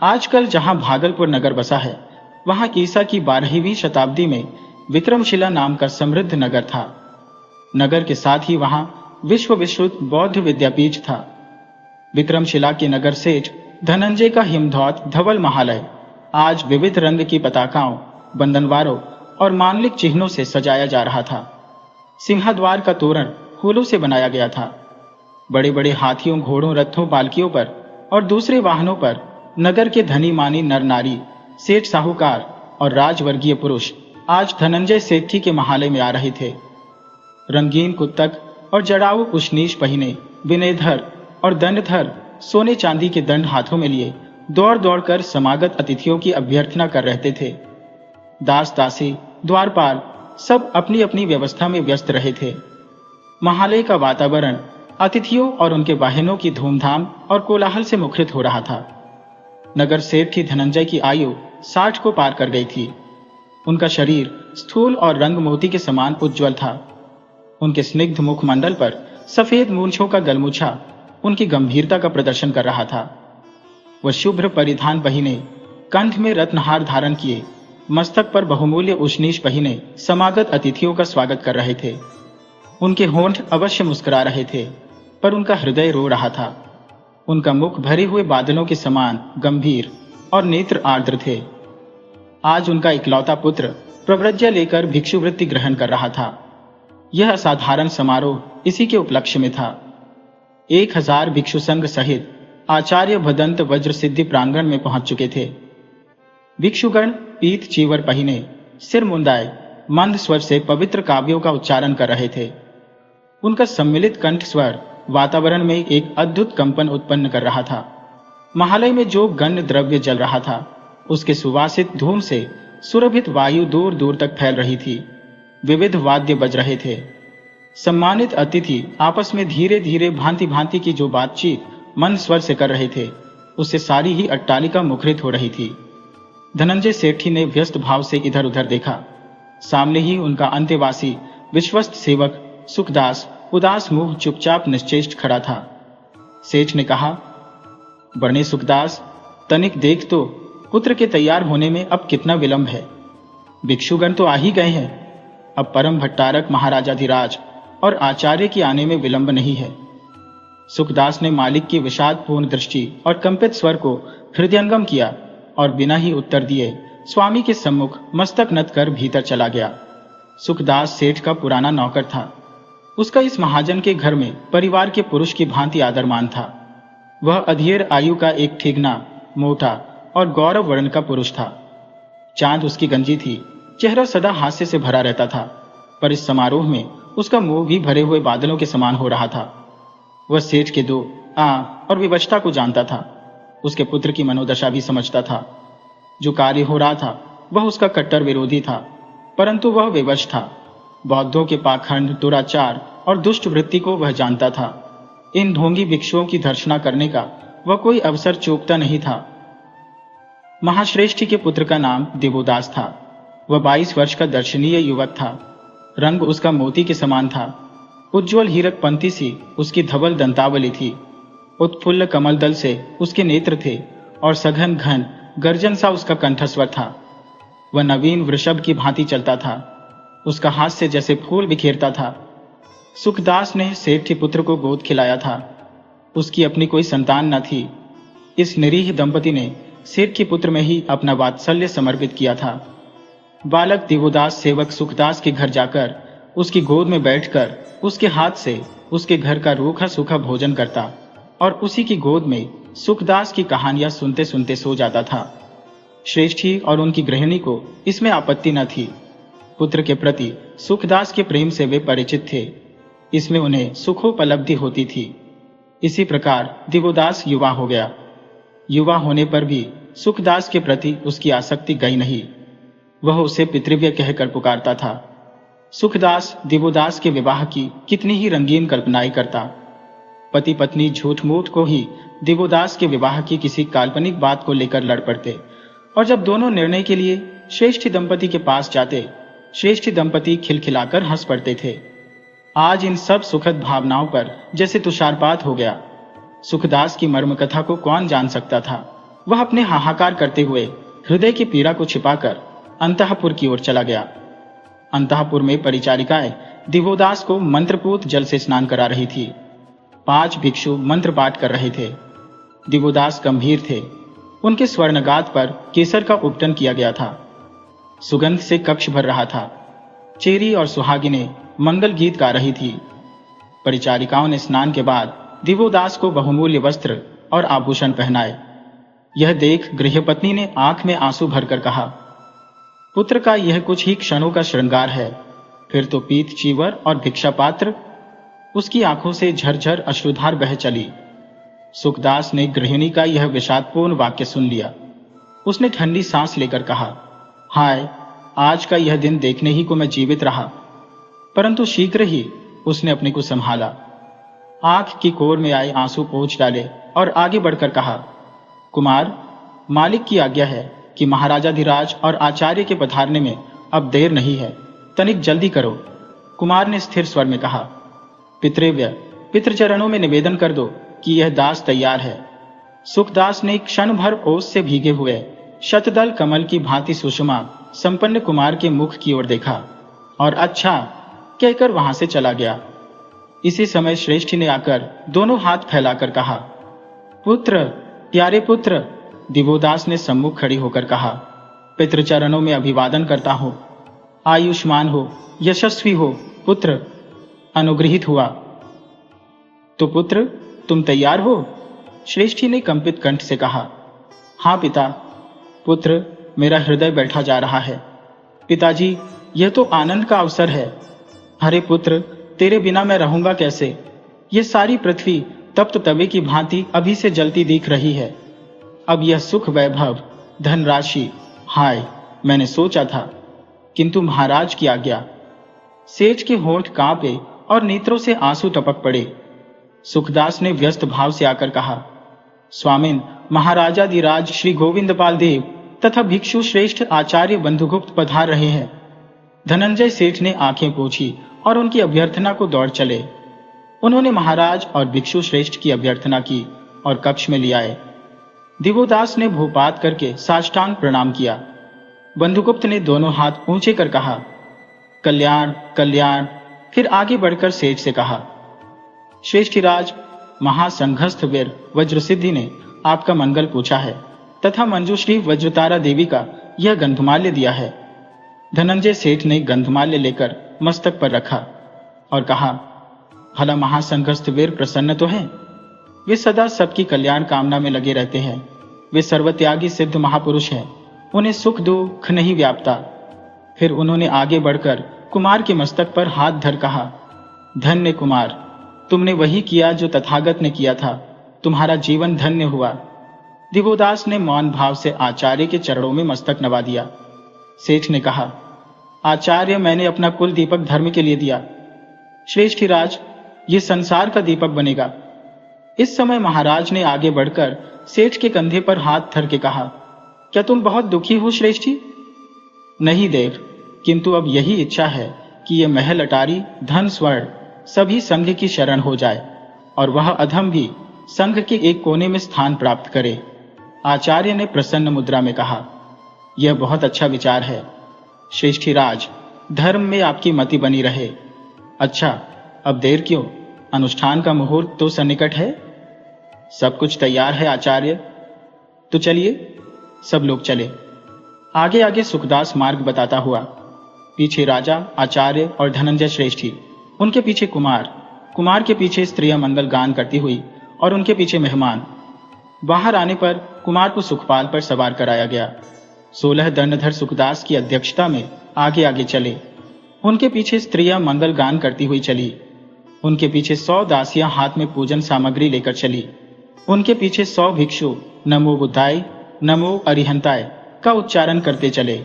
आजकल जहां भागलपुर नगर बसा है, वहां ईसा की 12वीं शताब्दी में विक्रमशिला नाम का समृद्ध नगर था। नगर के साथ ही वहां विश्व विश्रुत बौद्ध विद्यापीठ था। विक्रमशिला के नगर सेठ धनंजय का हिमधौत धवल महालय आज विविध रंग की पताकाओं, बंधनवारों और मांगलिक चिन्हों से सजाया जा रहा था। सिंहद्वार का तोरण फूलों से बनाया गया था। बड़े बड़े हाथियों, घोड़ों, रथों, पालकियों पर और दूसरे वाहनों पर नगर के धनी मानी नर नारी, सेठ साहूकार और राजवर्गीय पुरुष आज धनंजय सेठी के महालय में आ रहे थे। रंगीन कुत्तक और जड़ाऊ उशनीश पहिने, विनयधर और दंडधर सोने चांदी के दंड हाथों में लिए दौड़ दौड़ कर समागत अतिथियों की अभ्यर्थना कर रहे थे। दास दासी, द्वारपाल सब अपनी अपनी व्यवस्था में व्यस्त रहे थे। महालय का वातावरण अतिथियों और उनके वाहनों की धूमधाम और कोलाहल से मुखरित हो रहा था। नगर सेठ धनंजय की आयु 60 को पार कर गई थी। उनका शरीर स्थूल और रंग मोती के समान उज्ज्वल था। उनके स्निग्ध मुखमंडल पर सफेद मूंछों का गलमुछा उनकी गंभीरता का प्रदर्शन कर रहा था। वह शुभ्र परिधान पहिने, कंठ में रत्नहार धारण किए, मस्तक पर बहुमूल्य उशनीश पहिने समागत अतिथियों का स्वागत कर रहे थे। उनके होंठ अवश्य मुस्कुरा रहे थे, पर उनका हृदय रो रहा था। उनका मुख भरे हुए बादलों के समान गंभीर और नेत्र आर्द्र थे। आज उनका इकलौता पुत्र प्रव्रज्या लेकर भिक्षुवृत्ति ग्रहण कर रहा था। यह असाधारण समारोह इसी के उपलक्ष्य में था। 1000 भिक्षु संघ सहित आचार्य भदंत वज्र सिद्धि प्रांगण में पहुंच चुके थे। भिक्षुगण पीत चीवर पहिने, सिर मुंदाए, मंद स्वर से पवित्र काव्यों का उच्चारण कर रहे थे। उनका सम्मिलित कंठ स्वर वातावरण में एक अद्भुत कंपन उत्पन्न कर रहा था। महालय में जो गंध द्रव्य जल रहा था, उसके सुवासित धूम से सुरभित वायु दूर दूर तक फैल रही थी। विविध वाद्य बज रहे थे। सम्मानित अतिथि आपस में धीरे धीरे भांति भांति की जो बातचीत मंद स्वर से कर रहे थे, उससे सारी ही अट्टालिका मुखरित हो रही थी। धनंजय सेठी ने व्यस्त भाव से इधर उधर देखा। सामने ही उनका अंत्यवासी विश्वस्त सेवक सुखदास उदास मुंह चुपचाप निश्चेष्ट खड़ा था। सेठ ने कहा, बड़े सुखदास, तनिक देख तो, पुत्र के तैयार होने में अब कितना विलंब है। भिक्षुगण तो आ ही गए हैं। अब परम भट्टारक महाराजाधिराज और आचार्य के आने में विलंब नहीं है। सुखदास ने मालिक की विषादपूर्ण दृष्टि और कंपित स्वर को हृदयंगम किया और बिना ही उत्तर दिए स्वामी के सम्मुख मस्तक नत कर भीतर चला गया। सुखदास सेठ का पुराना नौकर था। उसका इस महाजन के घर में परिवार के पुरुष की भांति आदरमान था। वह अधेड़ आयु का एक ठिगना, मोटा और गौरव वर्ण का पुरुष था। चांद उसकी गंजी थी, चेहरा सदा हास्य से भरा रहता था, पर इस समारोह में उसका मुंह भी भरे हुए बादलों के समान हो रहा था। वह सेठ के दो और विवशता को जानता था। उसके पुत्र की मनोदशा भी समझता था। जो कार्य हो रहा था वह उसका कट्टर विरोधी था, परंतु वह विवश था। बौद्धों के पाखंड, दुराचार और दुष्ट वृत्ति को वह जानता था। इन ढोंगी भिक्षुओं की धर्षणा करने का वह कोई अवसर चूकता नहीं था। महाश्रेष्ठी के पुत्र का नाम देवोदास था। वह 22 वर्ष का दर्शनीय युवक था। रंग उसका मोती के समान था। उज्ज्वल हीरक पंक्ति सी उसकी धवल दंतावली थी। उत्फुल्ल कमल दल से उसके नेत्र थे और सघन घन गर्जन सा उसका कंठस्वर था। वह नवीन वृषभ की भांति चलता था। उसका हास्य जैसे फूल बिखेरता था। सुखदास ने सेठ पुत्र को गोद खिलाया था। उसकी अपनी कोई संतान न थी। इस निरीह दंपति ने सेठ के पुत्र में ही अपना वात्सल्य समर्पित किया था। बालक देवोदास सेवक सुखदास के घर जाकर उसकी गोद में बैठकर उसके हाथ से उसके घर का रूखा सूखा भोजन करता और उसी की गोद में सुखदास की कहानियां सुनते सुनते सो जाता था। श्रेष्ठी और उनकी गृहिणी को इसमें आपत्ति न थी। पुत्र के प्रति सुखदास के प्रेम से वे परिचित थे। इसमें उन्हें सुखोपलब्धि होती थी। इसी प्रकार देवोदास युवा हो गया। युवा होने पर भी सुखदास के प्रति उसकी आसक्ति गई नहीं। वह उसे पितृव्य कहकर पुकारता था। सुखदास देवोदास के विवाह की कितनी ही रंगीन कल्पनाएं करता। पति पत्नी झूठ मूठ को ही देवोदास के विवाह की किसी काल्पनिक बात को लेकर लड़ पड़ते, और जब दोनों निर्णय के लिए श्रेष्ठ दंपति के पास जाते, श्रेष्ठ दंपति खिलखिलाकर हंस पड़ते थे। आज इन सब सुखद भावनाओं पर जैसे तुषारपात हो गया। सुखदास की मर्म कथा को कौन जान सकता था। वह अपने हाहाकार करते हुए हृदय की पीड़ा को छिपाकर अंतःपुर की ओर चला गया। अंतःपुर में परिचारिकाएं दिवोदास को मंत्रपूत जल से स्नान करा रही थी। 5 भिक्षु मंत्र पाठ कर रहे थे। दिवोदास गंभीर थे। उनके स्वर्णगात पर केसर का उपटन किया गया था। सुगंध से कक्ष भर रहा था। चेरी और सुहागिनें मंगल गीत गा रही थी। परिचारिकाओं ने स्नान के बाद दिवोदास को बहुमूल्य वस्त्र और आभूषण पहनाए। यह देख गृहपत्नी ने आंख में आंसू भरकर कहा, पुत्र का यह कुछ ही क्षणों का श्रृंगार है, फिर तो पीत चीवर और भिक्षा पात्र। उसकी आंखों से झरझर अश्रुधार बह चली। सुखदास ने गृहिणी का यह विषादपूर्ण वाक्य सुन लिया। उसने ठंडी सांस लेकर कहा, हाय, आज का यह दिन देखने ही को मैं जीवित रहा। परंतु शीघ्र ही उसने अपने को संभाला। आंख की कोर में आए आंसू पोंछ डाले और आगे बढ़कर कहा, कुमार, मालिक की आज्ञा है कि महाराजाधिराज और आचार्य के पधारने में अब देर नहीं है, तनिक जल्दी करो। कुमार ने स्थिर स्वर में कहा, पितृव्य, पितृचरणों में निवेदन कर दो कि यह दास तैयार है। सुखदास ने क्षण भर ओस से भीगे हुए शतदल कमल की भांति सुषमा संपन्न कुमार के मुख की ओर देखा और अच्छा कहकर वहां से चला गया। इसी समय श्रेष्ठी ने आकर दोनों हाथ फैलाकर कहा, पुत्र, प्यारे पुत्र। दिवोदास ने सम्मुख खड़ी होकर कहा, पितृचरणों में अभिवादन करता हूं। आयुष्मान हो, यशस्वी हो पुत्र। अनुग्रहित हुआ। तो पुत्र, तुम तैयार हो? श्रेष्ठी ने कंपित कंठ से कहा, हां पिता। पुत्र, मेरा हृदय बैठा जा रहा है। पिताजी, यह तो आनंद का अवसर है। अरे पुत्र, तेरे बिना मैं रहूंगा कैसे? यह सारी पृथ्वी तप्त तवे की भांति अभी से जलती दिख रही है। अब यह सुख वैभव, धनराशि, हाय, मैंने सोचा था, किंतु महाराज की आज्ञा। सेठ के होंठ कांपे और नेत्रों से आंसू टपक पड़े। सुखदास ने व्यस्त भाव से आकर कहा, स्वामिन, महाराजाधिराज श्री गोविंदपाल देव तथा भिक्षु श्रेष्ठ आचार्य बंधुगुप्त पधार रहे हैं। धनंजय सेठ ने आंखें पोंछी और उनकी अभ्यर्थना को दौड़ चले। उन्होंने महाराज और भिक्षु श्रेष्ठ की अभ्यर्थना की और कक्ष में ले आए। दिवोदास ने भूपात करके साष्टांग प्रणाम किया। बंधुगुप्त ने दोनों हाथ ऊंचे कर कहा, कल्याण कल्याण। फिर आगे बढ़कर सेठ से कहा, श्रेष्ठीराज, महासंघस्थ वीर वज्रसिद्धि ने आपका मंगल पूछा है तथा मंजूश्री वज्रतारा देवी का यह गंधमाल्य दिया है। धनंजय सेठ ने गंधमाल्य लेकर मस्तक पर रखा और कहा, भला महासंघस्थ वीर प्रसन्न तो हैं? वे सदा सबकी कल्याण कामना में लगे रहते हैं। वे सर्वत्यागी सिद्ध महापुरुष हैं। उन्हें सुख दुख नहीं व्यापता। फिर उन्होंने आगे बढ़कर कुमार के मस्तक पर हाथ धर कहा, धन्य कुमार, तुमने वही किया जो तथागत ने किया था। तुम्हारा जीवन धन्य हुआ। दिवोदास ने मौन भाव से आचार्य के चरणों में मस्तक नवा दिया। सेठ ने कहा, आचार्य, मैंने अपना कुल दीपक धर्म के लिए दिया। श्रेष्ठीराज, ये संसार का दीपक बनेगा। इस समय महाराज ने आगे बढ़कर सेठ के कंधे पर हाथ धर के कहा, क्या तुम बहुत दुखी हो श्रेष्ठी? नहीं देव, किंतु अब यही इच्छा है कि यह महल अटारी, धन स्वर्ण सभी संघ की शरण हो जाए और वह अधम भी संघ के एक कोने में स्थान प्राप्त करे। आचार्य ने प्रसन्न मुद्रा में कहा, यह बहुत अच्छा विचार है। श्रेष्ठीराज, धर्म में आपकी मति बनी रहे। अच्छा, अब देर क्यों? अनुष्ठान का मुहूर्त तो सन्निकट है। सब कुछ तैयार है आचार्य। तो चलिए। सब लोग चले। आगे आगे सुखदास मार्ग बताता हुआ, पीछे राजा, आचार्य और धनंजय श्रेष्ठी, उनके पीछे कुमार, कुमार के पीछे स्त्रियां मंगल गान करती हुई और उनके पीछे मेहमान। बाहर आने पर कुमार को सुखपाल पर सवार कराया गया। 16 दंडधर सुखदास की अध्यक्षता में आगे आगे चले। उनके पीछे स्त्रियां मंगल गान करती हुई चली। उनके पीछे 100 दासियां हाथ में पूजन सामग्री लेकर चली। उनके पीछे 100 भिक्षु नमो बुद्धाय, नमो अरिहंताय का उच्चारण करते चले।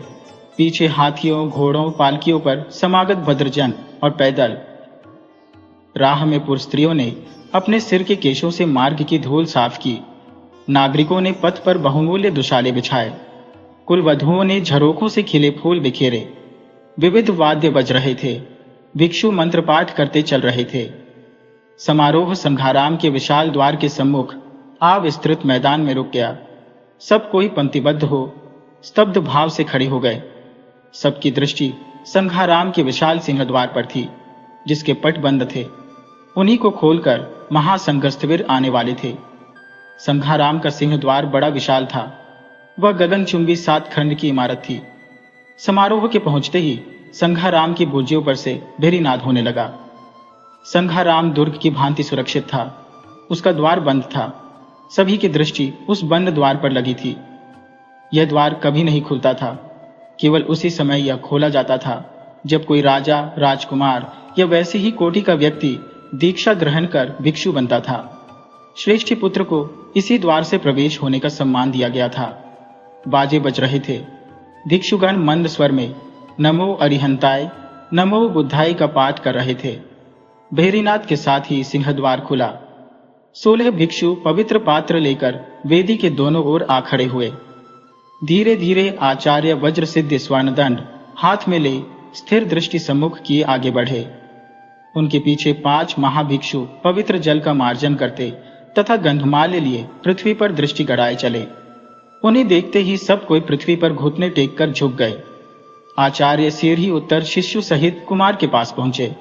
पीछे हाथियों, घोड़ों, पालकियों पर समागत भद्रजन और पैदल। राह में पुरुष स्त्रियों ने अपने सिर के केशों से मार्ग की धूल साफ की। नागरिकों ने पथ पर बहुमूल्य दुशाले बिछाए। कुलवधुओं ने झरोखों से खिले फूल बिखेरे। विविध वाद्य बज रहे थे। भिक्षु मंत्र पाठ करते चल रहे थे। समारोह संघाराम के विशाल द्वार के सम्मुख अविस्तृत मैदान में रुक गया। सब कोई पंक्तिबद्ध हो स्तब्ध भाव से खड़े हो गए। सबकी दृष्टि संघाराम के विशाल सिंहद्वार पर थी, जिसके पट बंद थे। उन्हीं को खोलकर महासंघस्थवीर आने वाले थे। संघाराम का सिंहद्वार बड़ा विशाल था। वह गगनचुंबी 7 खंड की इमारत थी। समारोह के पहुंचते ही संघाराम की बुर्जियों पर से भेरीनाद होने लगा। संघाराम दुर्ग की भांति सुरक्षित था। उसका द्वार बंद था। सभी की दृष्टि उस बंद द्वार पर लगी थी। यह द्वार कभी नहीं खुलता था। केवल उसी समय यह खोला जाता था जब कोई राजा, राजकुमार या वैसी ही कोटि का व्यक्ति दीक्षा ग्रहण कर भिक्षु बनता था। श्रेष्ठी पुत्र को इसी द्वार से प्रवेश होने का सम्मान दिया गया था। बाजे बज रहे थे। भिक्षुगण मंद स्वर में नमो अरिहंताय, नमो बुद्धाय का पाठ कर रहे थे। भेरीनाथ के साथ ही सिंहद्वार खुला। 16 भिक्षु पवित्र पात्र लेकर वेदी के दोनों ओर आ खड़े हुए। धीरे धीरे आचार्य वज्र सिद्ध स्वर्णदंड हाथ में ले स्थिर दृष्टि सम्मुख किए आगे बढ़े। उनके पीछे 5 महाभिक्षु पवित्र जल का मार्जन करते तथा गंधमाल्य लिए पृथ्वी पर दृष्टि गड़ाए चले। उन्हें देखते ही सब कोई पृथ्वी पर घुटने टेककर झुक गए। आचार्य सीढ़ी उत्तर शिष्यु सहित कुमार के पास पहुंचे।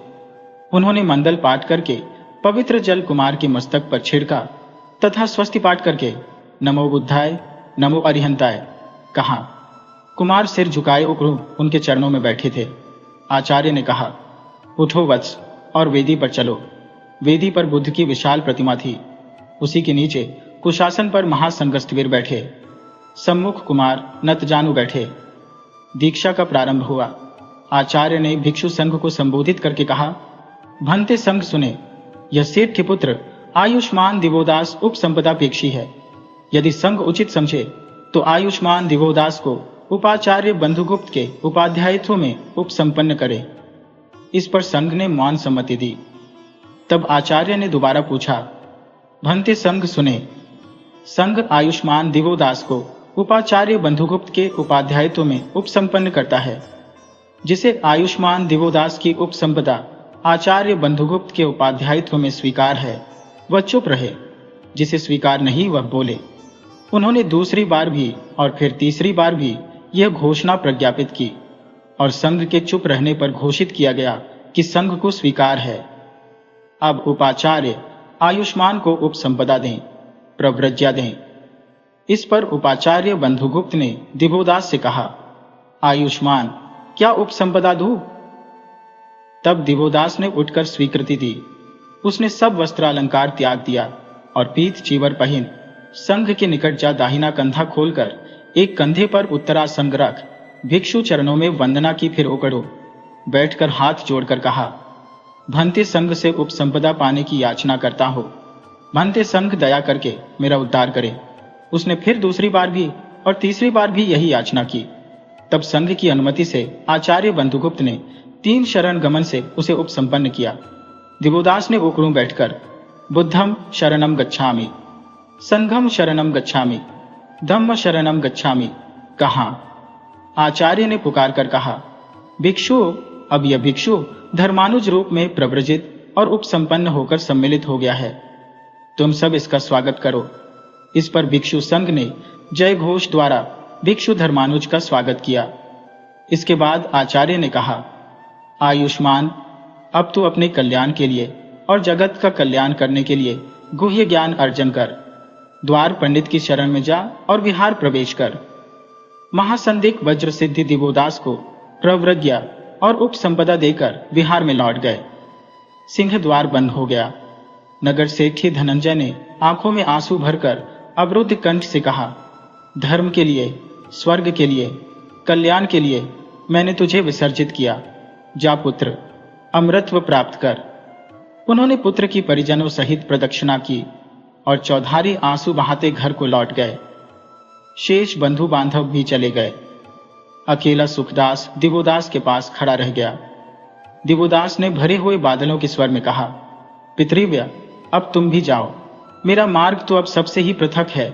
उन्होंने मंडल पाठ करके पवित्र जल कुमार के मस्तक पर छिड़का तथा स्वस्ति पाठ करके नमो बुद्धाय, नमो अरिहंताय कहा। कुमार सिर झुकाए उकड़ू उनके चरणों में बैठे थे। आचार्य ने कहा, उठो वत्स और वेदी पर चलो। वेदी पर बुद्ध की विशाल प्रतिमा थी। उसी के नीचे कुशासन पर महासंघस्थवीर बैठे। सम्मुख कुमार नतजानु बैठे। दीक्षा का प्रारंभ हुआ। आचार्य ने भिक्षु संघ को संबोधित करके कहा, भंते संघ सुने, यह सेठ के पुत्र आयुष्मान दिवोदास उपसंपदापेक्षी है। यदि संघ उचित समझे तो आयुष्मान दिवोदास को उपाचार्य बंधुगुप्त के उपाध्यायत्व में उपसंपन्न करे। इस पर संघ ने मौन सम्मति दी। तब आचार्य ने दोबारा पूछा, भंते संघ सुने, संघ आयुष्मान दिवोदास को उपाचार्य बंधुगुप्त के उपाध्यायत्व में उपसंपन्न करता है। जिसे आयुष्मान दिवोदास की उपसंपदा आचार्य बंधुगुप्त के उपाध्यायत्व में स्वीकार है वह चुप रहे, जिसे स्वीकार नहीं वह बोले। उन्होंने दूसरी बार भी और फिर तीसरी बार भी यह घोषणा प्रज्ञापित की और संघ के चुप रहने पर घोषित किया गया कि संघ को स्वीकार है। अब उपाचार्य आयुष्मान को उपसंपदा दें, प्रव्रज्या दें। इस पर उपाचार्य बंधुगुप्त ने दिवोदास से कहा, आयुष्मान क्या उपसंपदा दूं? तब दिवोदास ने उठकर स्वीकृति दी। उसने सब वस्त्रालंकार त्याग दिया और पीत चीवर पहन संघ के निकट जा दाहिना कंधा खोलकर एक कंधे पर उत्तरासंग रख भिक्षु चरणों में वंदना की, फिर ओकड़ो बैठकर हाथ जोड़कर कहा, भंते संघ से उपसंपदा पाने की याचना करता हो। भंते संघ दया करके मेरा उद्धार करे। उसने फिर दूसरी बार भी और तीसरी बार भी यही याचना की। तब संघ की अनुमति से आचार्य बंधुगुप्त ने 3 शरण गमन से उसे उपसंपन्न किया। दिवोदास ने ओकड़ू बैठकर बुद्धम शरणम गच्छामि, संघम शरणम गच्छामि, धम्म शरणम गच्छामि कहा। आचार्य ने पुकार कर कहा, भिक्षु, अब यह भिक्षु धर्मानुज रूप में प्रव्रजित और उपसंपन्न होकर सम्मिलित हो गया है। तुम सब इसका स्वागत करो। इस पर भिक्षु संघ ने जय घोष द्वारा भिक्षु धर्मानुज का स्वागत किया। इसके बाद आचार्य ने कहा, आयुष्मान, अब तू अपने कल्याण के लिए और जगत का कल्याण करने के लिए गुह्य ज्ञान अर्जन कर। द्वार पंडित की शरण में जा और विहार प्रवेश कर। महासंदिक वज्र सिद्धि दिवोदास को प्रव्रज्ञा और उपसंपदा देकर विहार में लौट गए। सिंह द्वार बंद हो गया। नगर सेठी धनंजय ने आंखों में आंसू भरकर अवरुद्ध कंठ से कहा, धर्म के लिए, स्वर्ग के लिए, कल्याण के लिए मैंने तुझे विसर्जित किया। जा पुत्र, अमृतत्व प्राप्त कर। उन्होंने पुत्र की परिजनों सहित प्रदक्षिणा की और चौधारी आंसू बहाते घर को लौट गए। शेष बंधु बांधव भी चले गए। अकेला सुखदास दिवोदास के पास खड़ा रह गया। दिवोदास ने भरे हुए बादलों के स्वर में कहा, पितृव्य, अब तुम भी जाओ। मेरा मार्ग तो अब सबसे ही पृथक है।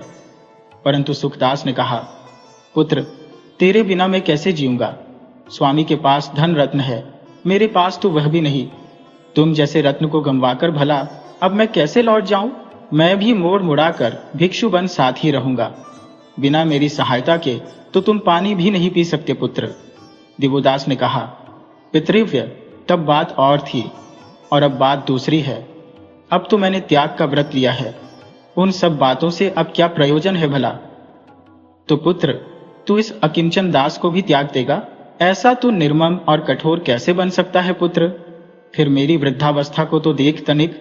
परंतु सुखदास ने कहा, पुत्र, तेरे बिना मैं कैसे जीऊंगा? स्वामी के पास धन रत्न है, मेरे पास तो वह भी नहीं। तुम जैसे रत्न को गंवाकर भला अब मैं कैसे लौट जाऊं? मैं भी मोड़ मुड़ाकर भिक्षु बन साथ ही रहूंगा। बिना मेरी सहायता के तो तुम पानी भी नहीं पी सकते पुत्र। दिवोदास ने कहा, पितृव्य, तब बात और थी और अब बात दूसरी है। अब तो मैंने त्याग का व्रत लिया है, उन सब बातों से अब क्या प्रयोजन है भला। तो पुत्र, तू इस अकिंचन दास को भी त्याग देगा? ऐसा तू निर्मम और कठोर कैसे बन सकता है पुत्र? फिर मेरी वृद्धावस्था को तो देख तनिक।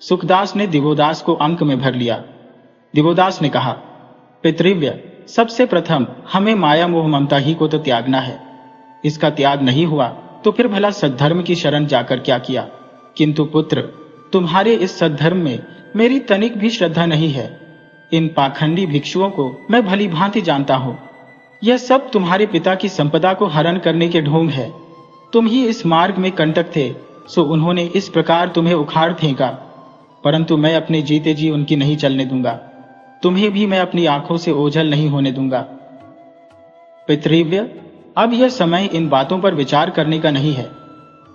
सुखदास ने दिवोदास को अंक में भर लिया। दिवोदास ने कहा, पितृव्य, सबसे प्रथम हमें माया मोह ममता ही को तो त्यागना है। इसका त्याग नहीं हुआ तो फिर भला सद्धर्म की शरण जाकर क्या किया? किंतु पुत्र, तुम्हारे इस सद्धर्म में मेरी तनिक भी श्रद्धा नहीं है। इन पाखंडी भिक्षुओं को मैं भली भांति जानता हूं। यह सब तुम्हारे पिता की संपदा को हरण करने के ढोंग है। तुम ही इस मार्ग में कंटक थे, सो उन्होंने इस प्रकार तुम्हें उखाड़ फेंका, परंतु मैं अपने जीते जी उनकी नहीं चलने दूंगा। तुम्हें भी मैं अपनी आंखों से ओझल नहीं होने दूंगा। पितृव्य, अब यह समय इन बातों पर विचार करने का नहीं है।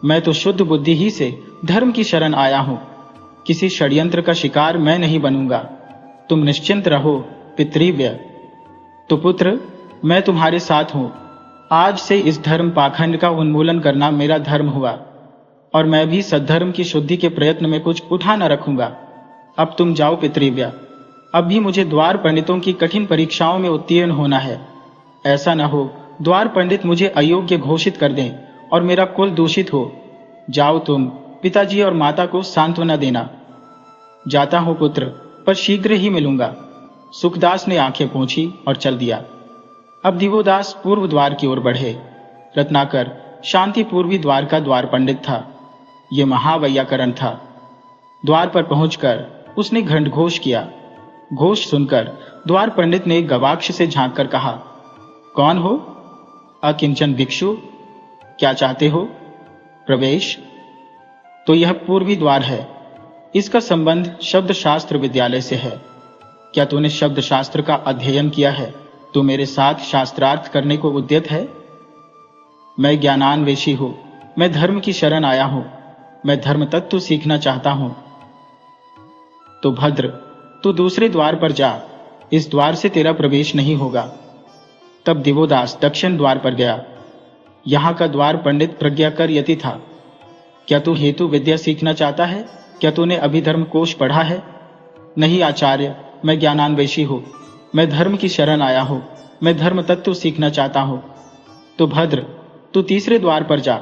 मैं तो शुद्ध बुद्धि ही से धर्म की शरण आया हूं। किसी षड्यंत्र का शिकार मैं नहीं बनूंगा। तुम निश्चिंत रहो पितृव्य। तो पुत्र, मैं तुम्हारे साथ हूं। आज से इस धर्म पाखंड का उन्मूलन करना मेरा धर्म हुआ और मैं भी सद्धर्म की शुद्धि के प्रयत्न में कुछ उठा न रखूंगा। अब तुम जाओ पितृव्य। अब भी मुझे द्वार पंडितों की कठिन परीक्षाओं में उत्तीर्ण होना है। ऐसा न हो द्वार पंडित मुझे अयोग्य घोषित कर दें और मेरा कुल दूषित हो। जाओ तुम पिताजी और माता को सांत्वना देना। जाता हूं पुत्र, पर शीघ्र ही मिलूंगा। सुखदास ने आंखें पोंछी और चल दिया। अब दिवोदास पूर्व द्वार की ओर बढ़े। रत्नाकर शांति पूर्वी द्वार का द्वार पंडित था। ये महावैयाकरण था। द्वार पर पहुंचकर उसने घंटघोष किया। घोष सुनकर द्वार पंडित ने गवाक्ष से झांककर कहा, कौन हो? अकिंचन भिक्षु, क्या चाहते हो? प्रवेश। तो यह पूर्वी द्वार है। इसका संबंध शब्द शास्त्र विद्यालय से है। क्या तूने शब्द शास्त्र का अध्ययन किया है? तू मेरे साथ शास्त्रार्थ करने को उद्यत है? मैं ज्ञानान्वेषी हूं। मैं धर्म की शरण आया हूं। मैं धर्म तत्व सीखना चाहता हूं। तो भद्र, तू दूसरे द्वार पर जा। इस द्वार से तेरा प्रवेश नहीं होगा। तब दिवोदास दक्षिण द्वार पर गया। यहां का द्वार पंडित प्रज्ञाकर यति था। क्या तू हेतु विद्या सीखना चाहता है? क्या तूने अभिधर्म कोश पढ़ा है? नहीं आचार्य, मैं ज्ञानान्वेषी हूं। मैं धर्म की शरण आया हूं। मैं धर्म तत्व सीखना चाहता हूं। तो भद्र, तू तीसरे द्वार पर जा।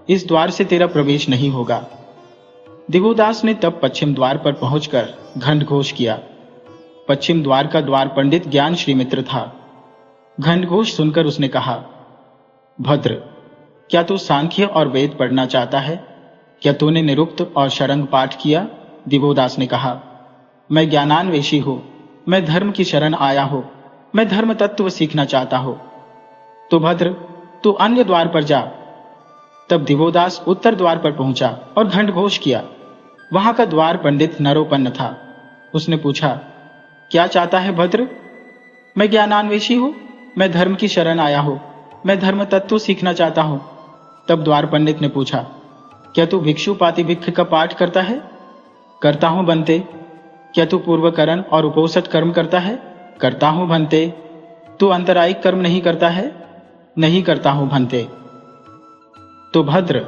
इस द्वार से तेरा प्रवेश नहीं होगा। दिवोदास ने तब पश्चिम द्वार पर पहुंचकर घंटघोष किया। पश्चिम द्वार का द्वार पंडित ज्ञान श्रीमित्र था। घंटघोष सुनकर उसने कहा, भद्र, क्या तू सांख्य और वेद पढ़ना चाहता है? क्या तूने निरुक्त और शरंग पाठ किया? दिवोदास ने कहा, मैं ज्ञानान्वेषी हूं। मैं धर्म की शरण आया हूं। मैं धर्म तत्व सीखना चाहता हूं। तो भद्र, तू अन्य द्वार पर जा। तब दिवोदास उत्तर द्वार पर पहुंचा और घंटघोष किया। वहां का द्वार पंडित नरोपन्न था। उसने पूछा, क्या चाहता है भद्र? मैं ज्ञानान्वेषी हूं। मैं धर्म की शरण आया हूं। मैं धर्म तत्व सीखना चाहता हूं। तब द्वार पंडित ने पूछा, क्या तू भिक्षु पातिभिक्ष का पाठ करता है? करता हूं बनते। क्या तू पूर्वकरण और उपोषित कर्म करता है? करता हूं भंते। तू अंतरायिक कर्म नहीं करता है? नहीं करता हूं भंते। तो भद्र,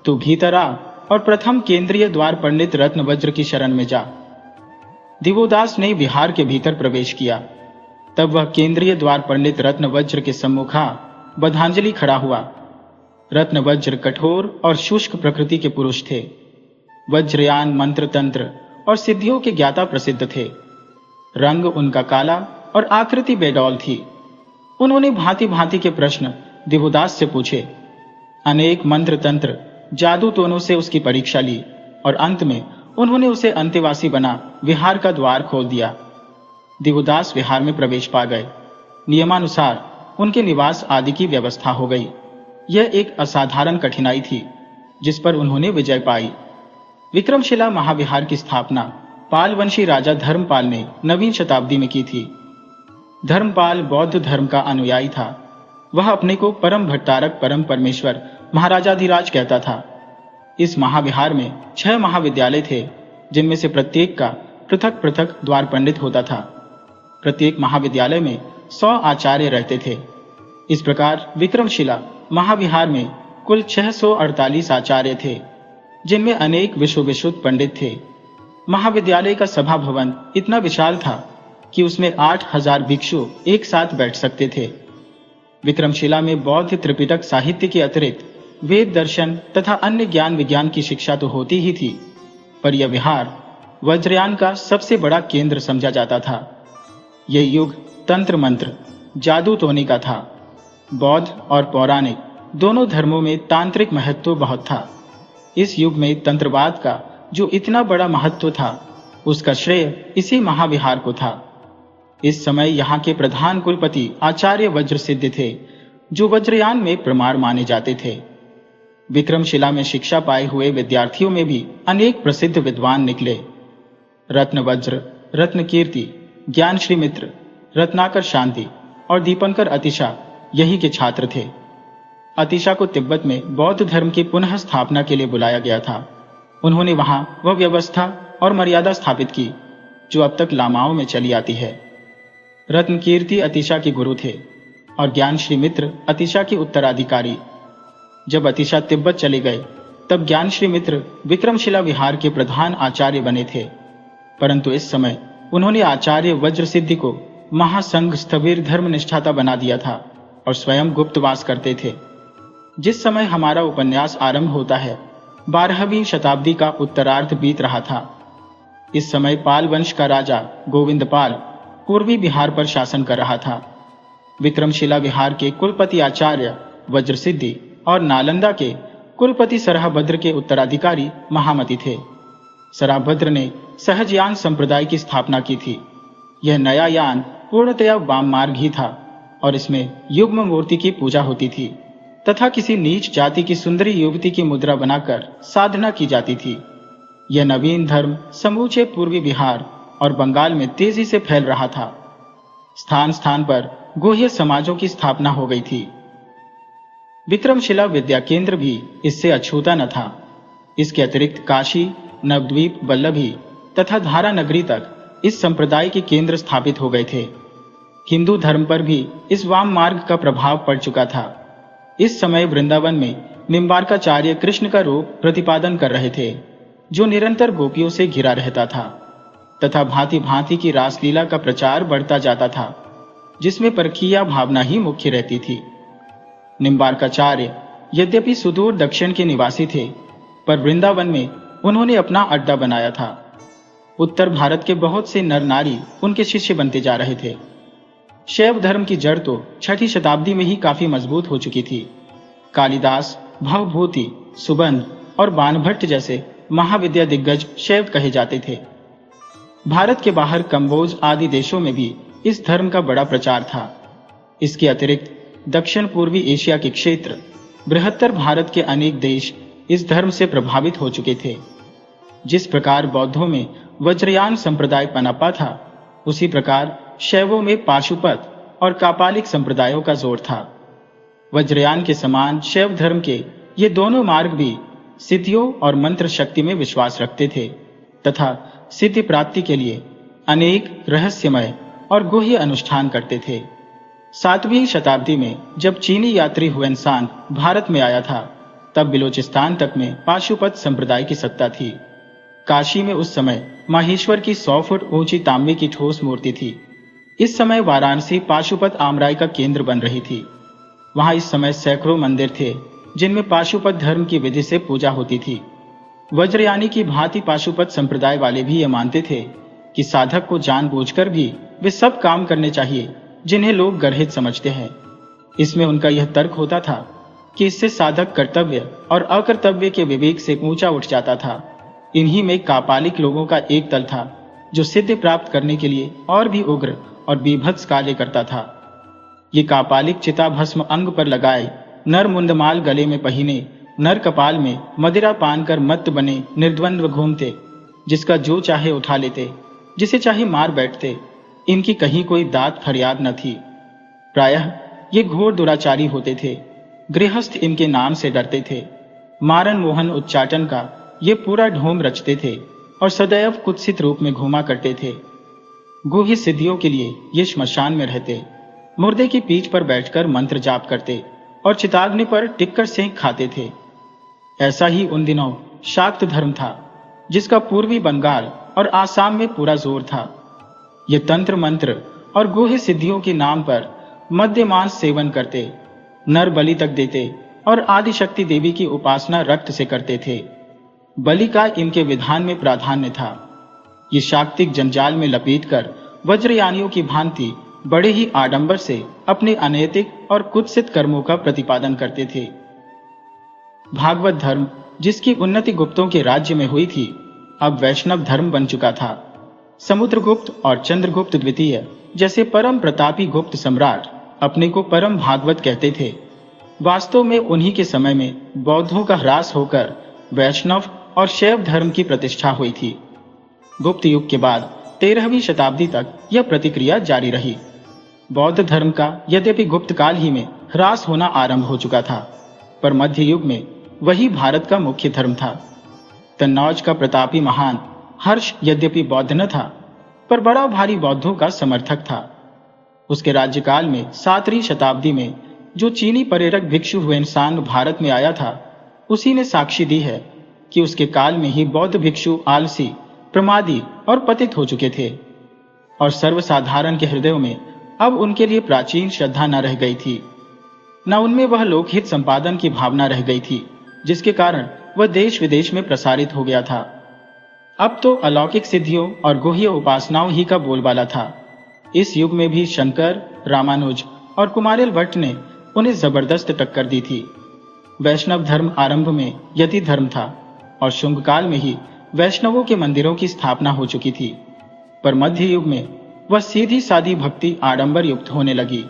तू भीतर आ और प्रथम केंद्रीय द्वार पंडित रत्नवज्र की शरण में जा। दिवोदास ने विहार के भीतर प्रवेश किया। तब वह केंद्रीय द्वार पंडित रत्नवज्र के सम्मुखा बधांजलि खड़ा हुआ। रत्नवज्र कठोर और शुष्क प्रकृति के पुरुष थे। वज्रयान मंत्र तंत्र और सिद्धियों के ज्ञाता प्रसिद्ध थे। रंग उनका काला और आकृति बेडौल थी। उन्होंने भांति भांति के प्रश्न दिवोदास से पूछे। अनेक मंत्र तंत्र जादू टोनों से उसकी परीक्षा ली और अंत में उन्होंने उसे अंतेवासी बना विहार का द्वार खोल दिया। दिवोदास विहार में प्रवेश पा गए। नियमानुसार उनके निवास आदि की व्यवस्था हो गई। यह एक असाधारण कठिनाई थी जिस पर उन्होंने विजय पाई। विक्रमशिला महाविहार की स्थापना पालवंशी राजा धर्मपाल ने नवीन शताब्दी में की थी। धर्मपाल बौद्ध धर्म का अनुयायी था। वह अपने को परम भट्टारक परम परमेश्वर महाराजाधिराज कहता था। इस महाविहार में 6 महाविद्यालय थे, जिनमें से प्रत्येक का पृथक पृथक द्वार पंडित होता था। प्रत्येक महाविद्यालय में 100 आचार्य रहते थे। इस प्रकार विक्रमशिला महाविहार में कुल 648 आचार्य थे, जिनमें अनेक विश्व पंडित थे। महाविद्यालय का सभा भवन इतना विशाल था कि उसमें 8000 भिक्षु एक साथ बैठ सकते थे। विक्रमशिला में बौद्ध त्रिपिटक साहित्य के अतिरिक्त वेद दर्शन तथा अन्य ज्ञान विज्ञान की शिक्षा तो होती ही थी, पर यह विहार वज्रयान का सबसे बड़ा केंद्र समझा जाता था। यह युग तंत्र मंत्र, जादू टोने का था। बौद्ध और पौराणिक दोनों धर्मों में तांत्रिक महत्व बहुत था। इस युग में तंत्रवाद का जो इतना बड़ा महत्व था, उसका श्रेय इसी महाविहार को था। इस समय यहाँ के प्रधान कुलपति आचार्य वज्रसिद्ध थे, जो वज्रयान में प्रमाण माने जाते थे। विक्रमशिला में शिक्षा पाए हुए विद्यार्थियों में भी अनेक प्रसिद्ध विद्वान निकले। रत्नवज्र, रत्नकीर्ति, ज्ञानश्री मित्र, रत्नाकर शांति और दीपंकर अतिशा यही के छात्र थे। अतिशा को तिब्बत में बौद्ध धर्म की पुनः स्थापना के लिए बुलाया गया था। उन्होंने वहां वह व्यवस्था और मर्यादा स्थापित की जो अब तक लामाओं में चली आती है। रत्नकीर्ति अतिशा के गुरु थे और ज्ञानश्री मित्र अतिशा के उत्तराधिकारी। जब अतिशा तिब्बत चले गए, तब ज्ञानश्री मित्र विक्रमशिला विहार के प्रधान आचार्य बने थे, परंतु इस समय उन्होंने आचार्य वज्रसिद्धि को महासंघ स्थविर धर्मनिष्ठाता बना दिया था और स्वयं गुप्तवास करते थे। जिस समय हमारा उपन्यास आरंभ होता है, 12वीं शताब्दी का उत्तरार्ध बीत रहा था। इस समय पाल वंश का राजा गोविंदपाल पूर्वी बिहार पर शासन कर रहा था। विक्रमशिला विहार के कुलपति आचार्य वज्रसिद्धि और नालंदा के कुलपति सरहभद्र के उत्तराधिकारी महामति थे। सरहभद्र ने सहजयान संप्रदाय की स्थापना की थी। यह नया यान पूर्णतया वाम मार्ग ही था और इसमें युग्म मूर्ति की पूजा होती थी तथा किसी नीच जाति की सुंदरी युवती की मुद्रा बनाकर साधना की जाती थी। यह नवीन धर्म समूचे पूर्वी बिहार और बंगाल में तेजी से फैल रहा था। स्थान स्थान पर गुह्य समाजों की स्थापना हो गई थी। विक्रमशिला विद्या केंद्र भी इससे अछूता न था। इसके अतिरिक्त काशी, नवद्वीप, वल्लभी तथा धारा नगरी तक इस संप्रदाय के केंद्र स्थापित हो गए थे। हिंदू धर्म पर भी इस वाम मार्ग का प्रभाव पड़ चुका था। इस समय वृंदावन में निम्बार्काचार्य कृष्ण का रूप प्रतिपादन कर रहे थे, जो निरंतर गोपियों से घिरा रहता था तथा भांति भांति की रासलीला का प्रचार बढ़ता जाता था, जिसमें परकीय भावना ही मुख्य रहती थी। निम्बार्काचार्य यद्यपि सुदूर दक्षिण के निवासी थे, पर वृंदावन में उन्होंने अपना अड्डा बनाया था। उत्तर भारत के बहुत से नर नारी उनके शिष्य बनते जा रहे थे। शैव धर्म की जड़ तो 6ठी शताब्दी में ही काफी मजबूत हो चुकी थी। कालिदास, भवभूति, सुबंध और बाणभट्ट जैसे महाविद्या दिग्गज शैव कहे जाते थे। भारत के बाहर कंबोज आदि देशों में भी इस धर्म का बड़ा प्रचार था। इसके अतिरिक्त दक्षिण पूर्वी एशिया के क्षेत्र, बृहत्तर भारत के अनेक देश इस धर्म से प्रभावित हो चुके थे। जिस प्रकार बौद्धों में वज्रयान संप्रदाय पनपा था, उसी प्रकार शैवों में पाशुपत और कापालिक संप्रदायों का जोर था। वज्रयान के समान शैव धर्म के ये दोनों मार्ग भी सिद्धियों और मंत्र शक्ति में विश्वास रखते थे तथा सिद्धि प्राप्ति के लिए अनेक रहस्यमय और गुह्य अनुष्ठान करते थे। 7वीं शताब्दी में जब चीनी यात्री हुएनसांग भारत में आया था, तब बिलोचिस्तान तक में पाशुपत संप्रदाय की सत्ता थी। काशी में उस समय माहेश्वर की 100 फुट ऊंची तांबे की ठोस मूर्ति थी। इस समय वाराणसी पाशुपत आमराई का केंद्र बन रही थी। वहां इस समय सैकड़ों मंदिर थे, जिनमें पाशुपत धर्म की विधि से पूजा होती थी। वज्रयानी की भांति पाशुपत संप्रदाय वाले भी यह मानते थे कि साधक को जानबूझकर भी वे सब काम करने चाहिए जिन्हें लोग गर्हित समझते हैं। इसमें उनका यह तर्क होता था कि इससे साधक कर्तव्य और अकर्तव्य के विवेक से ऊंचा उठ जाता था। इन्हीं में कापालिक लोगों का एक दल था, जो सिद्धि प्राप्त करने के लिए और भी उग्र और बीभत्स कार्य करता था। ये कापालिक चिताभस्म अंग पर लगाए, नर मुंडमाल गले में पहिने, नर कपाल में मदिरा पान कर मत्त बने निर्द्वंद्व घूमते, जिसका जो चाहे उठा लेते, जिसे चाहे मार बैठते। इनकी कहीं कोई दात फरियाद न थी। प्रायः ये घोर दुराचारी होते थे। गृहस्थ इनके नाम से डरते थे। मारन मोहन उच्चाटन का ये पूरा ढोंग रचते थे और सदैव कुत्सित रूप में घूमा करते थे। गुह्य सिद्धियों के लिए ये श्मशान में रहते, मुर्दे की पीठ पर बैठकर मंत्र जाप करते और चिताग्नि पर टिककर सेंक खाते थे। ऐसा ही उन दिनों शाक्त धर्म था, जिसका पूर्वी बंगाल और आसाम में पूरा जोर था। ये तंत्र मंत्र और गुह्य सिद्धियों के नाम पर मद्यमांस सेवन करते, नर बलि तक देते और आदिशक्ति देवी की उपासना रक्त से करते थे। बलि का इनके विधान में प्राधान्य था। ये शाक्तिक जंजाल में लपेटकर वज्रयानियों की भांति बड़े ही आडंबर से अपने अनैतिक और कुत्सित कर्मों का प्रतिपादन करते थे। भागवत धर्म, जिसकी उन्नति गुप्तों के राज्य में हुई थी, अब वैष्णव धर्म बन चुका था। समुद्रगुप्त और चंद्रगुप्त द्वितीय जैसे परम प्रतापी गुप्त सम्राट अपने को परम भागवत कहते थे। वास्तव में उन्हीं के समय में बौद्धों का ह्रास होकर वैष्णव और शैव धर्म की प्रतिष्ठा हुई थी। गुप्त युग के बाद 13वीं शताब्दी तक यह प्रतिक्रिया जारी रही। बौद्ध धर्म का यद्यपि गुप्त काल ही में ह्रास होना आरंभ हो चुका था, पर मध्य युग में वही भारत का मुख्य धर्म था। तन्नौज का प्रतापी महान हर्ष यद्यपि बौद्ध न था, पर बड़ा भारी बौद्धों का समर्थक था। उसके राज्यकाल में 7वीं शताब्दी में जो चीनी प्रेरक भिक्षु हुएनसांग भारत में आया था, उसी ने साक्षी दी है कि उसके काल में ही बौद्ध भिक्षु आलसी, प्रमादी और पतित हो चुके थे, और सर्वसाधारण के हृदयों में अब उनके लिए प्राचीन श्रद्धा न रह गई थी, न उनमें वह लोकहित संपादन की भावना रह गई थी, जिसके कारण वह देश विदेश में प्रसारित हो गया था। अब तो अलौकिक सिद्धियों और गुह्य उपासनाओं ही का बोलबाला था। इस युग में भी शंकर, रामानुज और कुमारिल भट्ट ने उन्हें जबरदस्त टक्कर दी थी। वैष्णव धर्म आरंभ में यति धर्म था और शुंग काल में ही वैष्णवों के मंदिरों की स्थापना हो चुकी थी, पर मध्य युग में वह सीधी सादी भक्ति आडंबर युक्त होने लगी।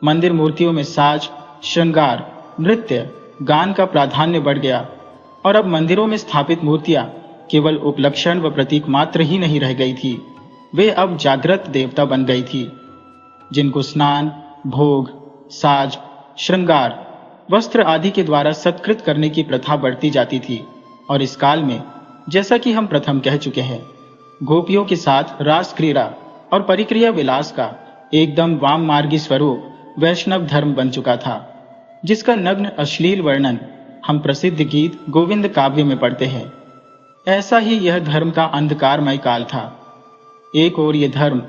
मंदिर मूर्तियों में साज, श्रृंगार, नृत्य, गान का प्राधान्य बढ़ गया और अब मंदिरों में स्थापित मूर्तियां केवल उपलक्षण व प्रतीक मात्र ही नहीं रह गई थी, वे अब जागृत देवता बन गई थी, जिनको स्नान, भोग, साज, श्रृंगार, वस्त्र आदि के द्वारा सत्कृत करने की प्रथा बढ़ती जाती थी। और इस काल में, जैसा कि हम प्रथम कह चुके हैं, गोपियों के साथ रास क्रीड़ा और परिक्रिया विलास का एकदम वाम मार्गी स्वरूप वैष्णव धर्म बन चुका था, जिसका नग्न अश्लील वर्णन हम प्रसिद्ध गीत गोविंद काव्य में पढ़ते हैं। ऐसा ही यह धर्म का अंधकारमय काल था। एक ओर ये धर्म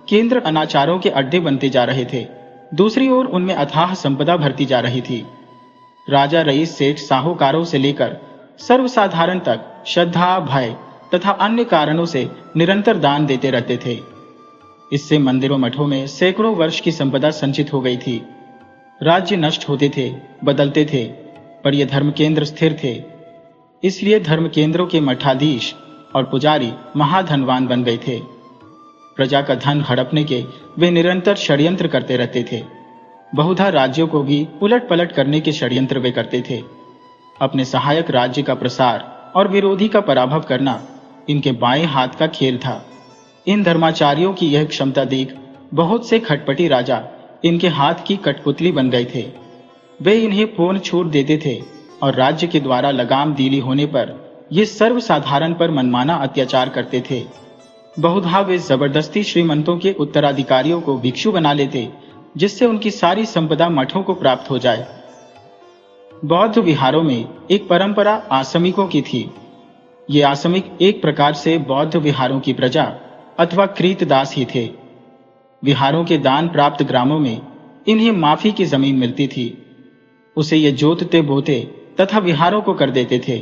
केंद्र अनाचारों के अड्डे बनते जा रहे थे, दूसरी ओर उनमें अथाह संपदा भरती जा रही थी। राजा, रईस, सेठ, साहूकारों से लेकर सर्वसाधारण तक श्रद्धा, भय तथा अन्य कारणों से निरंतर दान देते रहते थे। इससे मंदिरों मठों में सैकड़ों वर्ष की संपदा संचित हो गई थी। राज्य नष्ट होते थे, बदलते थे, पर ये धर्म केंद्र स्थिर थे। इसलिए धर्म केंद्रों के मठाधीश और पुजारी महाधनवान बन गए थे। प्रजा का धन हड़पने के वे निरंतर षड्यंत्र करते रहते थे। बहुधा राज्यों को भी उलट पलट करने के षड्यंत्र वे करते थे। अपने सहायक राज्य का प्रसार और विरोधी का पराभव करना इनके बाएं हाथ का खेल था। इन धर्माचार्यों की यह क्षमता देख बहुत से खटपटी राजा इनके हाथ की कठपुतली बन गए थे। वे इन्हें पूर्ण छूट देते थे और राज्य के द्वारा लगाम दीली होने पर ये सर्वसाधारण पर मनमाना अत्याचार करते थे। बहुधा वे जबरदस्ती श्रीमंतों के उत्तराधिकारियों को भिक्षु बना लेते, जिससे उनकी सारी संपदा मठों को प्राप्त हो जाए। बौद्ध विहारों में एक परंपरा आसमिकों की थी। ये आसमिक एक प्रकार से बौद्ध विहारों की प्रजा अथवा कृतदास ही थे। विहारों के दान प्राप्त ग्रामों में इन्हें माफी की जमीन मिलती थी। उसे ये जोतते बोते तथा विहारों को कर देते थे।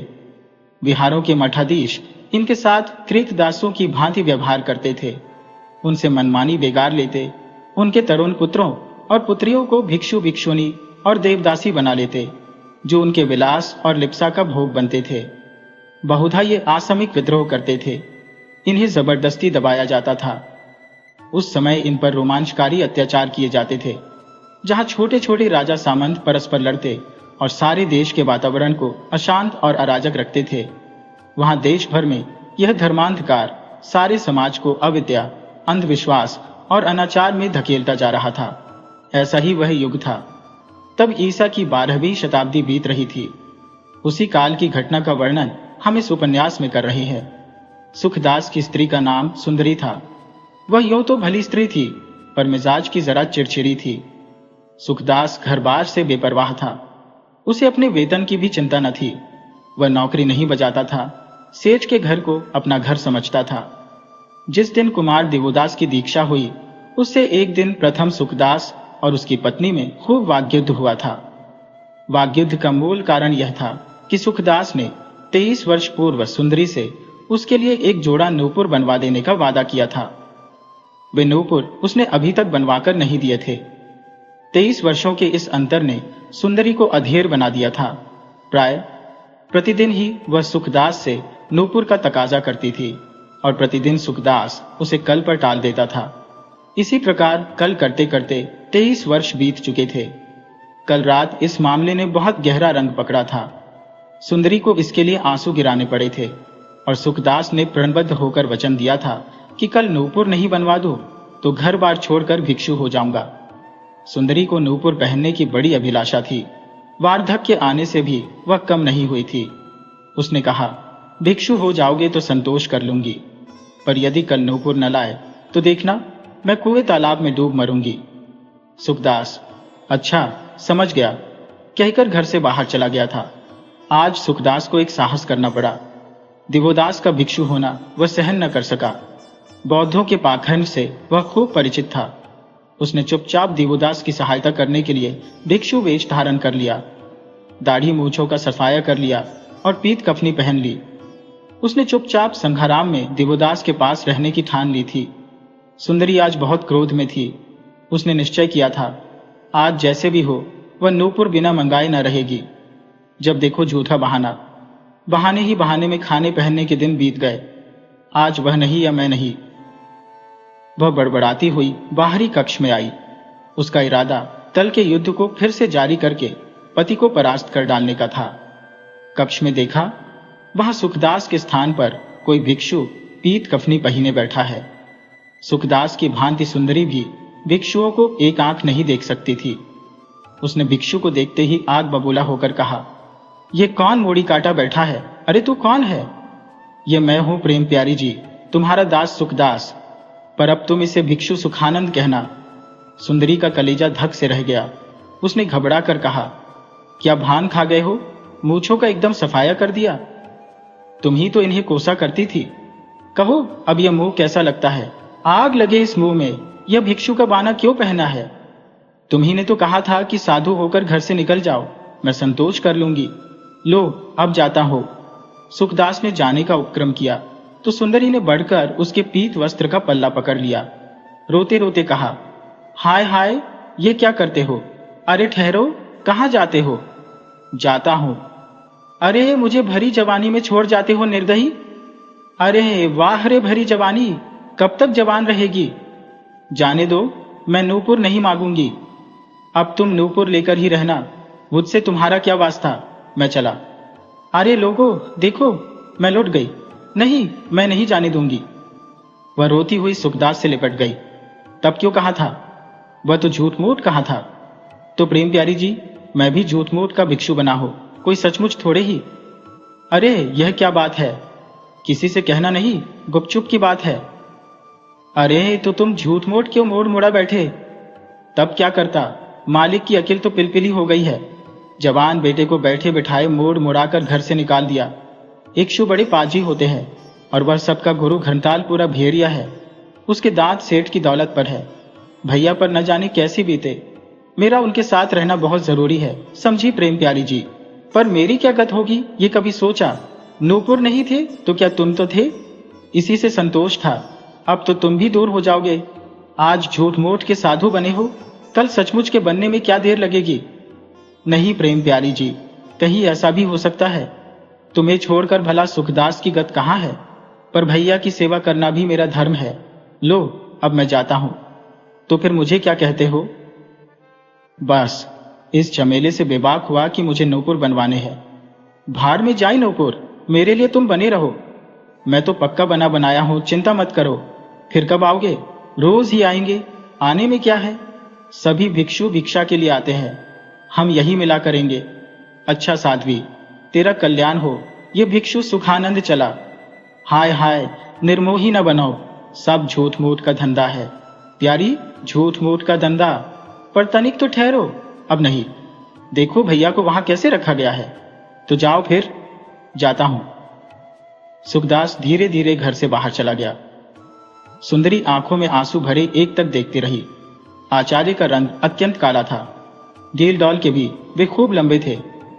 विहारों के मठाधीश इनके साथ कृतदासों की भांति व्यवहार करते थे। उनसे मनमानी बेगार लेते, उनके तरुण पुत्रों और पुत्रियों को भिक्षु, भिक्षुनी और देवदासी बना लेते, जो उनके विलास और लिप्सा का भोग बनते थे। बहुधा ये आसमिक विद्रोह करते थे। इन्हें जबरदस्ती दबाया जाता था। उस समय इन पर रोमांचकारी अत्याचार किए जाते थे, जहां छोटे छोटे राजा सामंत परस्पर लड़ते और सारे देश के वातावरण को अशांत और अराजक रखते थे। वहां देश भर में यह धर्मांधकार सारे समाज को अविद्या, अंधविश्वास और अनाचार में धकेलता जा रहा था। ऐसा ही वह युग था। तब ईसा की 12वीं शताब्दी बीत रही थी। उसी काल की घटना का वर्णन हम इस उपन्यास में कर रहे हैं। सुखदास की स्त्री का नाम सुंदरी था। वह यूं तो भली स्त्री थी, पर मिजाज की जरा चिड़चिड़ी थी। सुखदास घर बार से बेपरवाह था। उसे अपने वेतन की भी चिंता न थी। वह नौकरी नहीं बजाता था, सेठ के घर को अपना घर समझता था। जिस दिन कुमार दिवोदास की दीक्षा हुई, उससे एक दिन प्रथम सुखदास और उसकी पत्नी में खूब वाग्युद्ध हुआ था। वाग्युद्ध का मूल कारण यह था कि सुखदास ने 23 वर्ष पूर्व सुंदरी से उसके लिए एक जोड़ा नूपुर बनवा देने का वादा किया था। वे नूपुर उसने अभी तक बनवाकर नहीं दिए थे। 23 वर्षों के इस अंतर ने सुंदरी को अधीर बना दिया था। प्राय प्रतिदिन ही वह सुखदास से नूपुर का तकाजा करती थी और प्रतिदिन सुखदास उसे कल पर टाल देता था। इसी प्रकार कल करते करते 23 वर्ष बीत चुके थे। कल रात इस मामले ने बहुत गहरा रंग पकड़ा था। सुंदरी को इसके लिए आंसू गिराने पड़े थे और सुखदास ने प्रणबद्ध होकर वचन दिया था कि कल नूपुर नहीं बनवा दो तो घर बार छोड़कर भिक्षु हो जाऊंगा। सुंदरी को नूपुर पहनने की बड़ी अभिलाषा थी। वार्धक्य आने से भी वह कम नहीं हुई थी। उसने कहा, भिक्षु हो जाओगे तो संतोष कर लूंगी, पर यदि कल नूपुर न लाए तो देखना मैं कुएं तालाब में डूब मरूंगी। सुखदास, अच्छा समझ गया, कहकर घर से बाहर चला गया था। आज सुखदास को एक साहस करना पड़ा। दिवोदास का भिक्षु होना वह सहन न कर सका। बौद्धों के पाखंड से वह खूब परिचित था। उसने चुपचाप दिवोदास की सहायता करने के लिए भिक्षु वेश धारण कर लिया। दाढ़ी मूछों का सफाया कर लिया और पीत कफनी पहन ली। उसने चुपचाप संघाराम में दिवोदास के पास रहने की ठान ली थी। सुंदरी आज बहुत क्रोध में थी। उसने निश्चय किया था, आज जैसे भी हो वह नूपुर बिना मंगाए न रहेगी। जब देखो झूठा बहाना, बहाने ही बहाने में खाने पहनने के दिन बीत गए। आज वह नहीं या मैं नहीं। वह बड़बड़ाती हुई बाहरी कक्ष में आई। उसका इरादा कल के युद्ध को फिर से जारी करके पति को परास्त कर डालने का था। कक्ष में देखा, वहां सुखदास के स्थान पर कोई भिक्षु पीत कफनी पहने बैठा है। सुखदास की भांति सुंदरी भी भिक्षुओं को एक आंख नहीं देख सकती थी। उसने भिक्षु को देखते ही आग बबूला होकर कहा, ये कौन मोड़ी काटा बैठा है? अरे तू कौन है? ये मैं हूं प्रेम प्यारी जी, तुम्हारा दास सुखदास, पर अब तुम इसे भिक्षु सुखानंद कहना। सुंदरी का कलेजा धक से रह गया। उसने घबरा कर कहा, क्या भान खा गए हो? मूछों का एकदम सफाया कर दिया। तुम ही तो इन्हें कोसा करती थी। कहो अब यह मुंह कैसा लगता है? आग लगे इस मुंह में। यह भिक्षु का बाना क्यों पहना है? तुम्ही ने तो कहा था कि साधु होकर घर से निकल जाओ, मैं संतोष कर लूंगी। लो अब जाता हो। सुखदास ने जाने का उपक्रम किया तो सुंदरी ने बढ़कर उसके पीत वस्त्र का पल्ला पकड़ लिया। रोते रोते कहा, हाय हाय, ये क्या करते हो? अरे ठहरो, कहाँ जाते हो? जाता हूं। अरे मुझे भरी जवानी में छोड़ जाते हो निर्दयी। अरे वाह रे भरी जवानी, कब तक जवान रहेगी? जाने दो, मैं नूपुर नहीं मांगूंगी। अब तुम नूपुर लेकर ही रहना, मुझसे तुम्हारा क्या वास्ता, मैं चला। अरे लोगो देखो, मैं लौट गई। नहीं, मैं नहीं जाने दूंगी। वह रोती हुई सुखदास से लिपट गई। तब क्यों कहा था? वह तो झूठ मूठ कहा था। तो प्रेम प्यारी जी, मैं भी झूठ मूठ का भिक्षु बना हो, कोई सचमुच थोड़े ही। अरे यह क्या बात है? किसी से कहना नहीं, गुपचुप की बात है। अरे तो तुम झूठ मूठ क्यों मोड़ मुड़ा बैठे? तब क्या करता, मालिक की अकिल तो पिलपिली हो गई है। जवान बेटे को बैठे बिठाए मोड़ मुड़ाकर घर से निकाल दिया। इक्षु बड़े पाजी होते हैं और वह सबका गुरु घंटाल पूरा भेड़िया है। उसके दांत सेठ की दौलत पर है। भैया पर न जाने कैसी बीते। मेरा उनके साथ रहना बहुत जरूरी है, समझी प्रेम प्यारी जी। पर मेरी क्या गत होगी ये कभी सोचा? नूपुर नहीं थे तो क्या तुम तो थे? इसी से संतोष था। अब तो तुम भी दूर हो जाओगे। आज झूठ मूठ के साधु बने हो, कल सचमुच के बनने में क्या देर लगेगी? नहीं प्रेम प्यारी जी, कहीं ऐसा भी हो सकता है। तुम्हें छोड़कर भला सुखदास की गत कहाँ है? पर भैया की सेवा करना भी मेरा धर्म है। लो अब मैं जाता हूं। तो फिर मुझे क्या कहते हो? बस इस झमेले से बेबाक हुआ कि मुझे नूपुर बनवाने हैं। भाड़ में जाए नूपुर, मेरे लिए तुम बने रहो। मैं तो पक्का बना बनाया हूं, चिंता मत करो। फिर कब आओगे? रोज ही आएंगे, आने में क्या है। सभी भिक्षु भिक्षा के लिए आते हैं, हम यही मिला करेंगे। अच्छा साध्वी, तेरा कल्याण हो। ये भिक्षु सुखानंद चला। हाय हाय, निर्मोही न बनो, सब झूठ मूठ का धंधा है। प्यारी, झूठ मूठ का धंधा। पर तनिक तो ठहरो। अब नहीं। देखो भैया को वहां कैसे रखा गया है। तो जाओ फिर। जाता हूं। सुखदास धीरे धीरे घर से बाहर चला गया। सुंदरी आंखों में आंसू भरे एक तक देखती रही। आचार्य का रंग अत्यंत काला था। डील डॉल के भी वे खूब लंबे थे,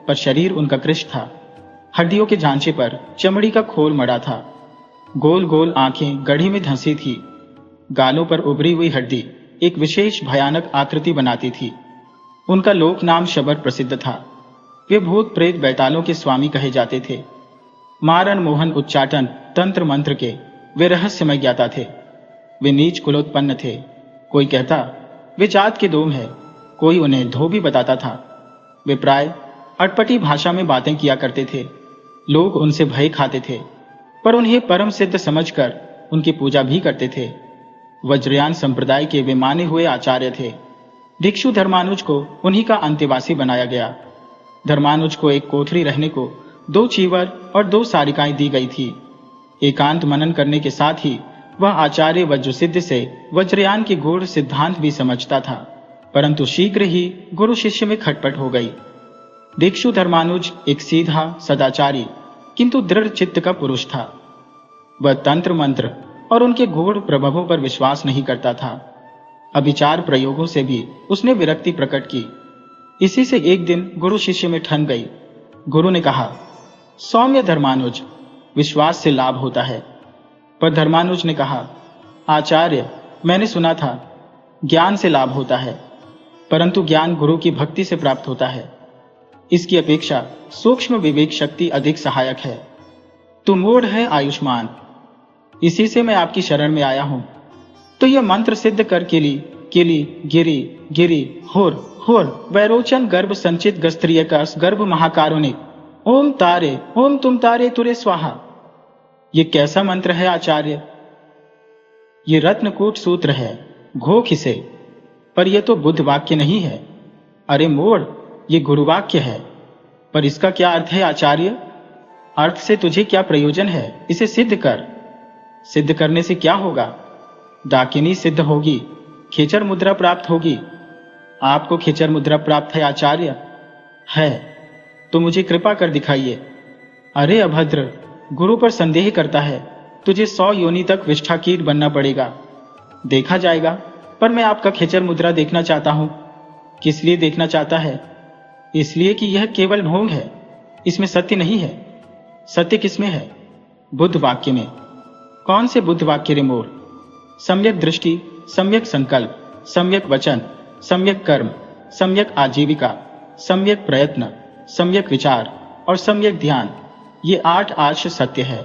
पर शरीर उनका कृष्ण था। हड्डियों के झांचे पर चमड़ी का खोल मड़ा था। गोल गोल आंखें गढ़ी में धंसी थी। गालों पर उभरी हुई हड्डी एक विशेष भयानक आकृति बनाती थी। उनका लोक नाम शबर प्रसिद्ध था। वे भूत प्रेत बैतालों के स्वामी कहे जाते थे। मारण मोहन उच्चाटन तंत्र मंत्र के वे रहस्यमय ज्ञाता थे। वे नीच कुलोत्पन्न थे। कोई कहता वे जात के डोम है, कोई उन्हें धोबी बताता था। वे प्राय अटपटी भाषा में बातें किया करते थे। लोग उनसे भय खाते थे, पर उन्हें परम सिद्ध समझकर उनकी पूजा भी करते थे। वज्रयान संप्रदाय के वे माने हुए आचार्य थे। भिक्षु धर्मानुज को उन्हीं का अंतेवासी बनाया गया। धर्मानुज को एक कोठरी रहने को 2 चीवर और 2 सारिकाएं दी गई थी। एकांत मनन करने के साथ ही वह आचार्य वज्रसिद्ध से वज्रयान के गूढ़ सिद्धांत भी समझता था, परंतु शीघ्र ही गुरु शिष्य में खटपट हो गई। भिक्षु धर्मानुज एक सीधा सदाचारी किंतु दृढ़ चित्त का पुरुष था। वह तंत्र मंत्र और उनके गूढ़ प्रभावों पर विश्वास नहीं करता था। अभिचार प्रयोगों से भी उसने विरक्ति प्रकट की। इसी से एक दिन गुरु शिष्य में ठन गई। गुरु ने कहा, सौम्य धर्मानुज, विश्वास से लाभ होता है। पर धर्मानुज ने कहा, आचार्य, मैंने सुना था ज्ञान से लाभ होता है, परंतु ज्ञान गुरु की भक्ति से प्राप्त होता है। इसकी अपेक्षा सूक्ष्म विवेक शक्ति अधिक सहायक है। तू मूढ़ है आयुष्मान, इसी से मैं आपकी शरण में आया हूं। तो यह मंत्र सिद्ध कर केली केली गिरी गिरी होर होर वैरोचन गर्भ संचित गस्त्रियकस गर्भ महाकारुणिक ओम तारे ओम तुम तारे तुरे स्वाहा। ये कैसा मंत्र है आचार्य? ये रत्नकूट सूत्र है, घोख इसे। पर यह तो बुद्ध वाक्य नहीं है। अरे मोड़, ये गुरुवाक्य है। पर इसका क्या अर्थ है आचार्य? अर्थ से तुझे क्या प्रयोजन है? इसे सिद्ध कर। सिद्ध करने से क्या होगा? डाकिनी सिद्ध होगी, खेचर मुद्रा प्राप्त होगी। आपको खेचर मुद्रा प्राप्त है आचार्य? है तो मुझे कृपा कर दिखाइए। अरे अभद्र, गुरु पर संदेह करता है। तुझे 100 योनि तक विष्ठाकीट बनना पड़ेगा। देखा जाएगा, पर मैं आपका खेचर मुद्रा देखना चाहता हूं। किस लिए देखना चाहता है? इसलिए कि यह केवल ढोंग है, इसमें सत्य नहीं है। सत्य किसमें है? बुद्ध वाक्य में। कौन से बुद्ध वाक्य रे मोर? सम्यक दृष्टि, सम्यक संकल्प, सम्यक वचन, सम्यक कर्म, सम्यक आजीविका, सम्यक प्रयत्न, सम्यक विचार और सम्यक ध्यान, ये 8 आर्ष सत्य है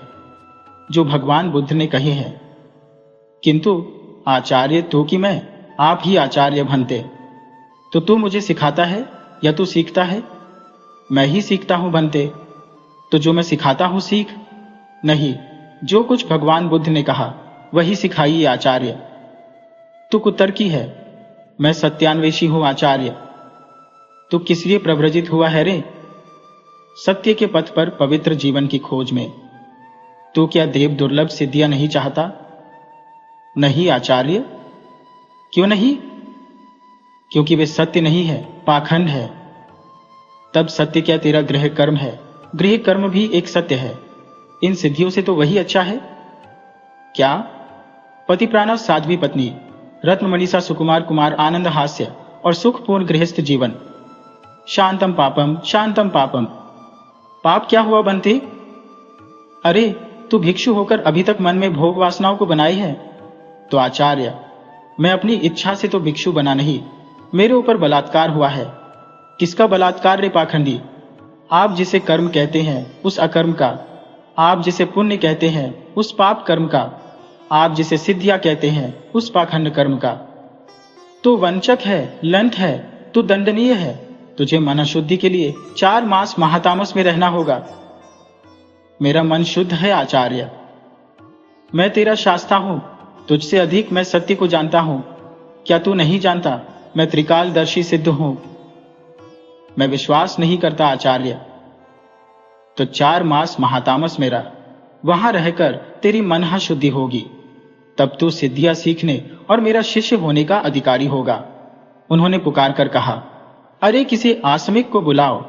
जो भगवान बुद्ध ने कहे हैं। किंतु आचार्य तू कि मैं, आप ही आचार्य बनते। तो तू मुझे सिखाता है या तू सीखता है? मैं ही सीखता हूं बनते। तो जो मैं सिखाता हूं सीख। नहीं, जो कुछ भगवान बुद्ध ने कहा वही सिखाइए आचार्य। तू कुतर्की है, मैं सत्यान्वेषी हूं आचार्य। तू किस लिए प्रव्रजित हुआ है रे? सत्य के पथ पर पवित्र जीवन की खोज में। तू क्या देव दुर्लभ सिद्धियां नहीं चाहता? नहीं आचार्य। क्यों नहीं? क्योंकि वे सत्य नहीं है, पाखंड है। तब सत्य क्या तेरा गृह कर्म है? गृह कर्म भी एक सत्य है। इन सिद्धियों से तो वही अच्छा है। क्या? पति प्राण साध्वी पत्नी, रत्नमणिसा सुकुमार कुमार आनंद हास्य और सुखपूर्ण गृहस्थ जीवन। शांतम पापम शांतम पापम। पाप क्या हुआ बनते? अरे तू भिक्षु होकर अभी तक मन में भोग वासनाओं को बनाई है। तो आचार्य, मैं अपनी इच्छा से तो भिक्षु बना नहीं, मेरे ऊपर बलात्कार हुआ है। किसका बलात्कार रे पाखंडी? आप जिसे कर्म कहते हैं उस अकर्म का, आप जिसे पुण्य कहते हैं उस पाप कर्म का, आप जिसे सिद्धियां कहते हैं उस पाखंड कर्म का। तू वंचक है, लंठ है, तू दंडनीय है। तुझे मन शुद्धि के लिए 4 मास महातामस में रहना होगा। मेरा मन शुद्ध है आचार्य। मैं तेरा शास्ता हूं, तुझसे अधिक मैं सत्य को जानता हूं। क्या तू नहीं जानता मैं त्रिकालदर्शी सिद्ध हूं? मैं विश्वास नहीं करता आचार्य। तो 4 मास महातामस मेरा, वहां रहकर तेरी मनहा शुद्धि होगी। तब तू सिद्धियां सीखने और मेरा शिष्य होने का अधिकारी होगा। उन्होंने पुकार कर कहा, अरे किसी आसमिक को बुलाओ।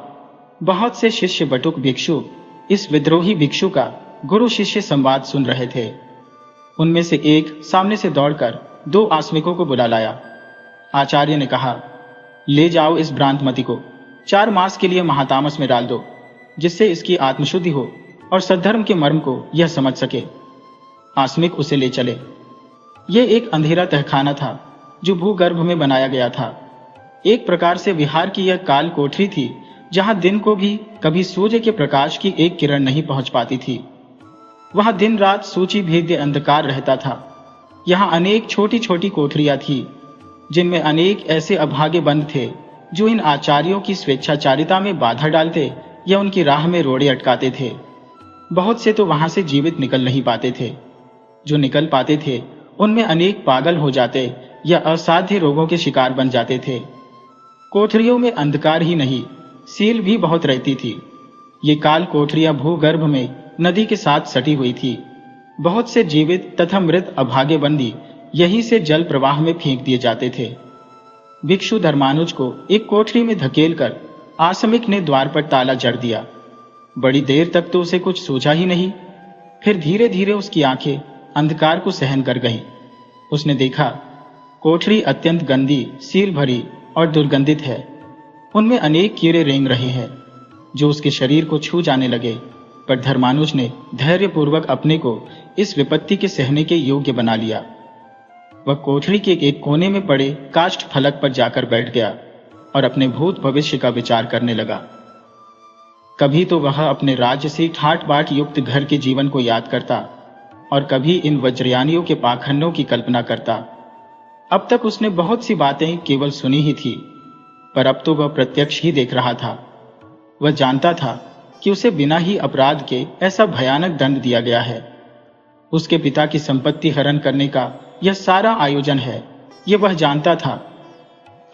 बहुत से शिष्य बटुक भिक्षु इस विद्रोही भिक्षु का गुरु शिष्य संवाद सुन रहे थे। उनमें से एक सामने से दौड़कर 2 आसमिकों को बुला लाया। आचार्य ने कहा, ले जाओ इस भ्रांतमति को 4 मास के लिए महातामस में डाल दो, जिससे इसकी आत्मशुद्धि हो और सद्धर्म के मर्म को यह समझ सके। आसमिक उसे ले चले। यह एक अंधेरा तहखाना था जो भूगर्भ में बनाया गया था। एक प्रकार से विहार की यह काल कोठरी थी जहां दिन को भी कभी सूर्य के प्रकाश की एक किरण नहीं पहुंच पाती थी। वहां दिन रात सूची भेद्य अंधकार रहता था। यहाँ अनेक छोटी छोटी कोठरियां थी जिनमें अनेक ऐसे अभागे बंद थे जो इन आचार्यों की स्वेच्छाचारिता में बाधा डालते या उनकी राह में रोड़े अटकाते थे। बहुत से तो वहां से जीवित निकल नहीं पाते थे। जो निकल पाते थे उनमें अनेक पागल हो जाते या असाध्य रोगों के शिकार बन जाते थे। कोठरियों में अंधकार ही नहीं, सील भी बहुत रहती थी। ये काल कोठरियां भूगर्भ में नदी के साथ सटी हुई थी। बहुत से जीवित तथा मृत अभागे बंदी यहीं से जल प्रवाह में फेंक दिए जाते थे। भिक्षु धर्मानुज को एक कोठरी में धकेलकर आसमिक ने द्वार पर ताला जड़ दिया। बड़ी देर तक तो उसे कुछ सूझा ही नहीं। फिर धीरे धीरे उसकी आंखें अंधकार को सहन कर गईं। उसने देखा कोठरी अत्यंत गंदी, सील भरी और दुर्गंधित है। उनमें अनेक कीड़े रेंग रहे हैं जो उसके शरीर को छू जाने लगे। पर धर्मानुज ने धैर्यपूर्वक अपने को इस विपत्ति के सहने के योग्य बना लिया। वह कोठरी के एक कोने में पड़े काष्ठ फलक पर जाकर बैठ गया और अपने भूत भविष्य का विचार करने लगा। कभी तो वह अपने राज्य से ठाट बाट युक्त घर के जीवन को याद करता और कभी इन वज्रयानियों के पाखंडों की कल्पना करता। अब तक उसने बहुत सी बातें केवल सुनी ही थी, पर अब तो वह प्रत्यक्ष ही देख रहा था। वह जानता था कि उसे बिना ही अपराध के ऐसा भयानक दंड दिया गया है। उसके पिता की संपत्ति हरण करने का यह सारा आयोजन है, यह वह जानता था।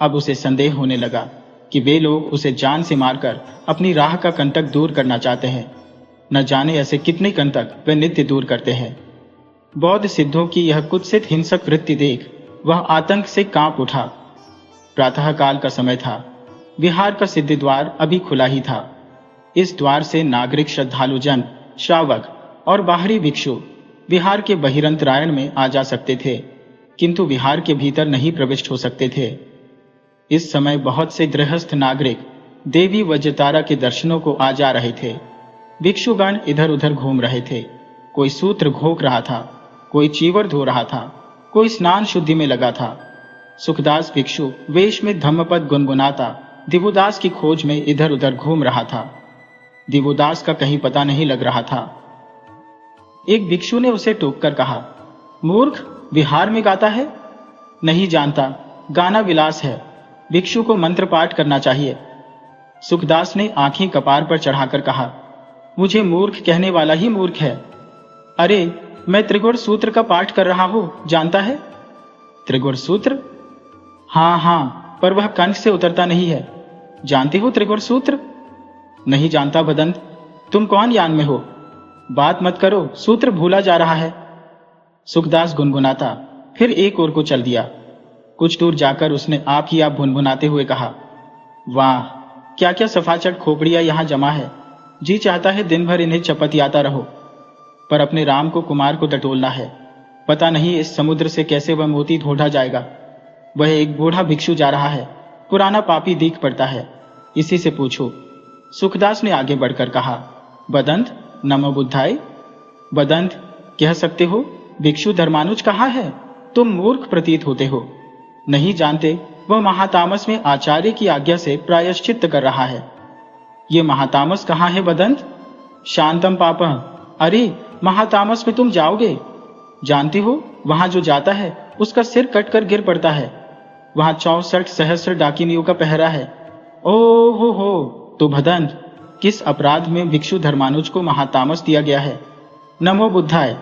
अब उसे संदेह होने लगा कि वे लोग उसे जान से मारकर अपनी राह का कंटक दूर करना चाहते हैं। न जाने ऐसे कितने कंटक वे नित्य दूर करते हैं। बौद्ध सिद्धों की यह कुत्सित हिंसक वृत्ति देख वह आतंक से कांप उठा। प्रातः काल का समय था। विहार का सिद्ध द्वार अभी खुला ही था। इस द्वार से नागरिक श्रद्धालुजन, श्रावक और बाहरी भिक्षु विहार के बहिरंतरायण में आ जा सकते थे, किंतु विहार के भीतर नहीं प्रविष्ट हो सकते थे। इस समय बहुत से गृहस्थ नागरिक देवी वज्रतारा के दर्शनों को आ जा रहे थे। भिक्षुगण इधर उधर घूम रहे थे। कोई सूत्र घोंक रहा था, कोई चीवर धो रहा था, कोई स्नान शुद्धि में लगा था। सुखदास भिक्षु वेश में धम्मपद गुनगुनाता दिवुदास की खोज में इधर उधर घूम रहा था। दिवुदास का कहीं पता नहीं लग रहा था। एक भिक्षु ने उसे टोककर कहा, मूर्ख, विहार में गाता है? नहीं जानता, गाना विलास है। भिक्षु को मंत्र पाठ करना चाहिए। सुखदास ने आंखें कपार पर चढ़ाकर कहा, मुझे मूर्ख कहने वाला ही मूर्ख है। अरे, मैं त्रिगुण सूत्र का पाठ कर रहा हूं, जानता है? त्रिगुण सूत्र? हाँ, पर वह कंठ से उतरता नहीं है। जानते हो त्रिगुण सूत्र? नहीं जानता भदंत, तुम कौन यान में हो? बात मत करो, सूत्र भूला जा रहा है। सुखदास गुनगुनाता फिर एक ओर को चल दिया। कुछ दूर जाकर उसने आप ही आप भुनभुनाते हुए कहा, वाह, क्या क्या सफाचट खोपड़ियां यहां जमा है। जी चाहता है दिन भर इन्हें चपतियाता रहो, पर अपने राम को कुमार को टटोलना है। पता नहीं इस समुद्र से कैसे वह मोती ढूंढा जाएगा। वह एक बूढ़ा भिक्षु जा रहा है, पुराना पापी दिख पड़ता है, इसी से पूछो। सुखदास ने आगे बढ़कर कहा, बदंत, नमो बुद्धाय। बदंत, कह सकते हो भिक्षु धर्मानुज कहाँ है? तुम मूर्ख प्रतीत होते हो। नहीं जानते, वह महातामस में आचार्य की आज्ञा से प्रायश्चित्त कर रहा है। ये महातामस कहाँ है बदंत? शांतम पापः। अरे, महातामस में तुम जाओगे? जानती हो, वहां जो जाता है उसका सिर कटकर गिर पड़ता है। वहां 64 सहस्र डाकिनियों का पहरा है। ओ हो, तो भदंत, किस अपराध में भिक्षु धर्मानुज को महातामस दिया गया है? नमो बुद्धाय।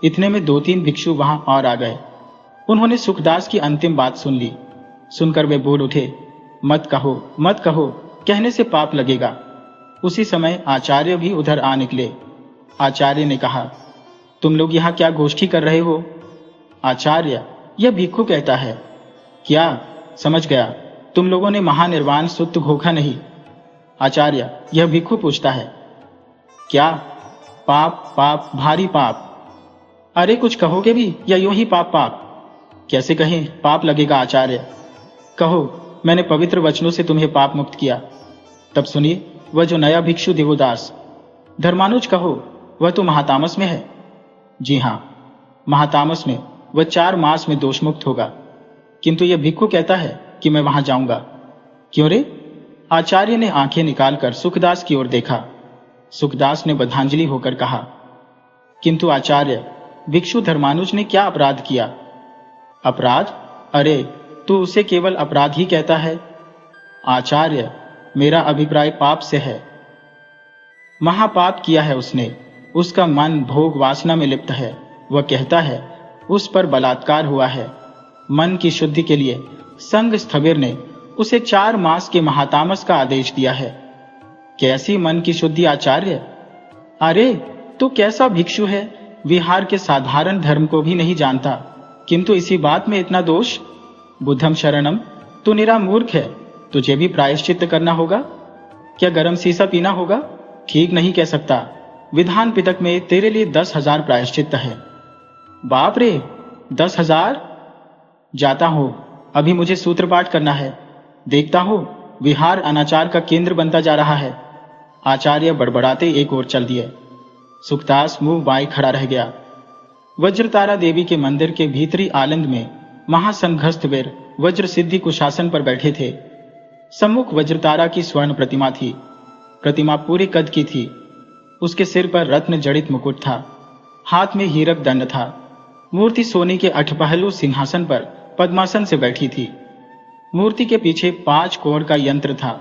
इतने में 2-3 भिक्षु वहां और आ गए। उन्होंने सुखदास की अंतिम बात सुन ली। सुनकर वे बोल उठे, मत कहो, मत कहो, कहने से पाप लगेगा। उसी समय आचार्य भी उधर आ निकले। आचार्य ने कहा, तुम लोग यहाँ क्या गोष्ठी कर रहे हो? आचार्य, यह भिक्षु कहता है। क्या? समझ गया, तुम लोगों ने महानिर्वाण सूत्र घोखा नहीं। आचार्य, यह भिक्षु पूछता है। क्या? पाप पाप भारी पाप। अरे कुछ कहोगे भी या यूं ही पाप पाप? कैसे कहें, पाप लगेगा आचार्य। कहो, मैंने पवित्र वचनों से तुम्हें पाप मुक्त किया। तब सुनिए, वह जो नया भिक्षु देवोदास। धर्मानुज, कहो, वह तो महातामस में है। जी हां, महातामस में वह 4 मास में दोष मुक्त होगा। किंतु यह भिक्षु कहता है कि मैं वहां जाऊंगा। क्यों रे? आचार्य ने आंखें निकालकर सुखदास की ओर देखा। सुखदास ने बद्धांजलि होकर कहा, किंतु आचार्य, भिक्षु धर्मानुज ने क्या अपराध किया? अपराध? अरे, तू उसे केवल अपराध ही कहता है। आचार्य, मेरा अभिप्राय पाप से है। महापाप किया है उसने। उसका मन भोग वासना में लिप्त है। वह कहता है उस पर बलात्कार हुआ है। मन की शुद्धि के लिए संघ स्थविर ने उसे 4 मास के महातामस का आदेश दिया है। कैसी मन की शुद्धि आचार्य? अरे, तू कैसा भिक्षु है, विहार के साधारण धर्म को भी नहीं जानता, किंतु इसी बात में इतना दोष? बुद्धम शरणम, तू निरा मूर्ख है। तुझे भी प्रायश्चित्त करना होगा। क्या गरम सीसा पीना होगा? ठीक नहीं कह सकता। विधान पिटक में तेरे लिए 10,000 प्रायश्चित्त है। बाप रे, 10,000? जाता हूं, अभी मुझे सूत्रपाठ करना है। देखता हो, विहार अनाचार का केंद्र बनता जा रहा है। आचार्य बड़बड़ाते एक ओर चल दिए। सुखदास मुंह बाएं खड़ा रह गया। वज्रतारा देवी के मंदिर के भीतरी आलंद में महासंघस्थवीर वज्र सिद्धि कुशासन पर बैठे थे। सम्मुख वज्रतारा की स्वर्ण प्रतिमा थी। प्रतिमा पूरे कद की थी। उसके सिर पर रत्न जड़ित मुकुट था। हाथ में हीरक दंड था। मूर्ति सोने के अठपहलु सिंहासन पर पद्मासन से बैठी थी। मूर्ति के पीछे 5 कोण का यंत्र था,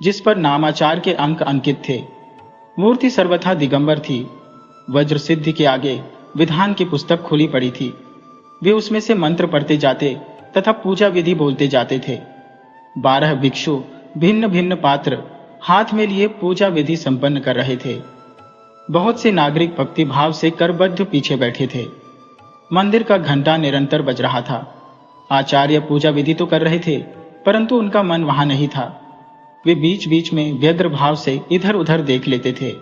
जिस पर नामाचार के अंक अंकित थे। मूर्ति सर्वथा दिगंबर थी। वज्र सिद्धि के आगे विधान की पुस्तक खुली पड़ी थी। वे उसमें से मंत्र पढ़ते जाते तथा पूजा विधि बोलते जाते थे। 12 भिक्षु भिन्न भिन्न पात्र हाथ में लिए पूजा विधि संपन्न कर रहे थे। बहुत से नागरिक भक्ति भाव से करबद्ध पीछे बैठे थे। मंदिर का घंटा निरंतर बज रहा था। आचार्य पूजा विधि तो कर रहे थे, परंतु उनका मन वहां नहीं था। वे बीच बीच में व्यग्र भाव से इधर उधर देख लेते थे।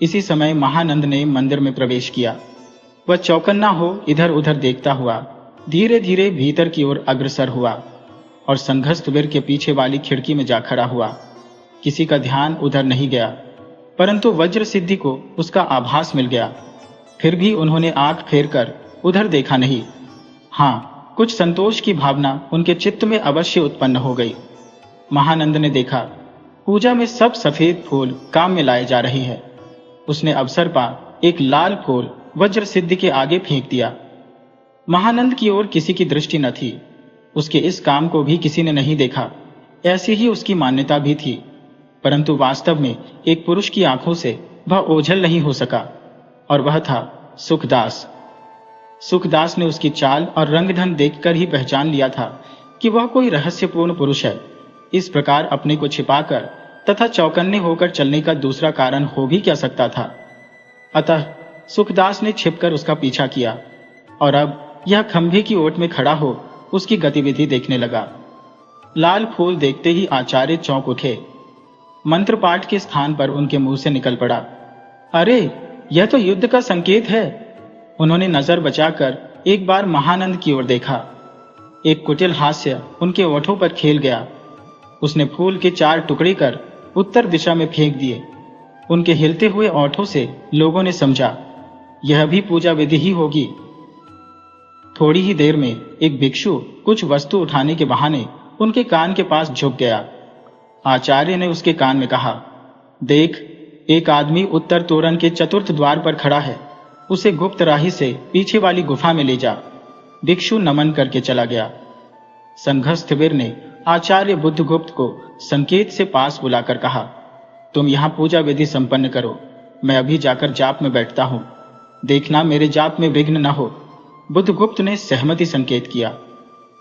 इसी समय महानंद ने मंदिर में प्रवेश किया। वह चौकन्ना हो इधर उधर देखता हुआ धीरे धीरे भीतर की ओर अग्रसर हुआ और संघस्थवीर के पीछे वाली खिड़की में जा खड़ा हुआ। किसी का ध्यान उधर नहीं गया, परंतु वज्र सिद्धि को उसका आभास मिल गया। फिर भी उन्होंने आंख फेर कर उधर देखा नहीं। हाँ, कुछ संतोष की भावना उनके चित्त में अवश्य उत्पन्न हो गई। महानंद ने देखा पूजा में सब सफेद फूल काम में लाए जा रहे हैं। उसने अवसर पा एक लाल फूल वज्र सिद्धि के आगे फेंक दिया। महानंद की ओर किसी की दृष्टि न थी। उसके इस काम को भी किसी ने नहीं देखा, ऐसी ही उसकी मान्यता भी थी। परंतु वास्तव में एक पुरुष की आंखों से वह ओझल नहीं हो सका, और वह था सुखदास। सुखदास ने उसकी चाल और रंगढंग देखकर ही पहचान लिया था कि वह कोई रहस्यपूर्ण पुरुष है। इस प्रकार अपने को छिपाकर तथा चौकन्ने होकर चलने का दूसरा कारण हो भी क्या सकता था। अतः सुखदास ने छिपकर उसका पीछा किया और अब यह खंभे की ओट में खड़ा हो उसकी गतिविधि देखने लगा। लाल फूल देखते ही आचार्य चौंक उठे। मंत्र पाठ के स्थान पर उनके मुंह से निकल पड़ा, अरे यह तो युद्ध का संकेत है। उन्होंने नजर बचाकर एक बार महानंद की ओर देखा। एक कुटिल हास्य उनके ओठों पर खेल गया। उसने फूल के 4 टुकड़े कर उत्तर दिशा में फेंक दिए। उनके हिलते हुए ओठों से लोगों ने समझा यह भी पूजा विधि ही होगी। थोड़ी ही देर में एक भिक्षु कुछ वस्तु उठाने के बहाने उनके कान के पास झुक गया। आचार्य ने उसके कान में कहा, देख, एक आदमी उत्तर तोरण के चतुर्थ द्वार पर खड़ा है। उसे गुप्त राही से पीछे वाली गुफा में ले जा। भिक्षु नमन करके चला गया। संघस्थवीर ने आचार्य बुद्धगुप्त को संकेत से पास बुलाकर कहा, तुम यहां पूजा विधि संपन्न करो, मैं अभी जाकर जाप में बैठता हूं। देखना मेरे जाप में विघ्न न हो। बुद्धगुप्त ने सहमति संकेत किया।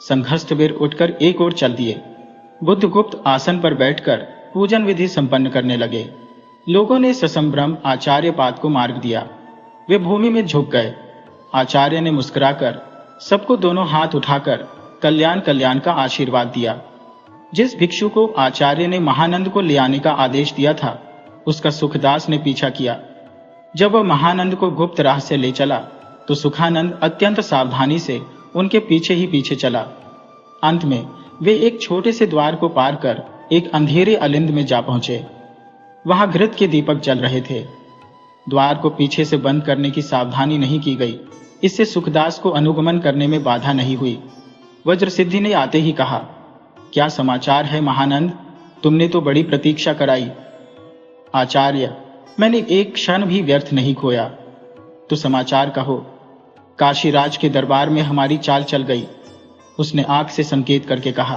संघस्थवीर उठकर एक ओर चल दिए। बुद्धगुप्त आसन पर बैठकर पूजन विधि संपन्न करने लगे। लोगों ने ससंभ्रम आचार्य पाद को मार्ग दिया। वे भूमि में झुक गए। आचार्य ने मुस्कुराकर सबको दोनों हाथ उठाकर कल्याण कल्याण का आशीर्वाद दिया। जिस भिक्षु को आचार्य ने महानंद को ले आने का आदेश दिया था, उसका सुखदास ने पीछा किया। जब वह महानंद को गुप्त राह से ले चला तो सुखानंद अत्यंत सावधानी से उनके पीछे ही पीछे चला। अंत में वे एक छोटे से द्वार को पार कर एक अंधेरे अलिंद में जा पहुंचे। वहां घृत के दीपक जल रहे थे। द्वार को पीछे से बंद करने की सावधानी नहीं की गई, इससे सुखदास को अनुगमन करने में बाधा नहीं हुई। वज्रसिद्धि ने आते ही कहा, क्या समाचार है महानंद, तुमने तो बड़ी प्रतीक्षा कराई। आचार्य, मैंने एक क्षण भी व्यर्थ नहीं खोया। तो समाचार कहो। काशीराज के दरबार में हमारी चाल चल गई। उसने आंख से संकेत करके कहा,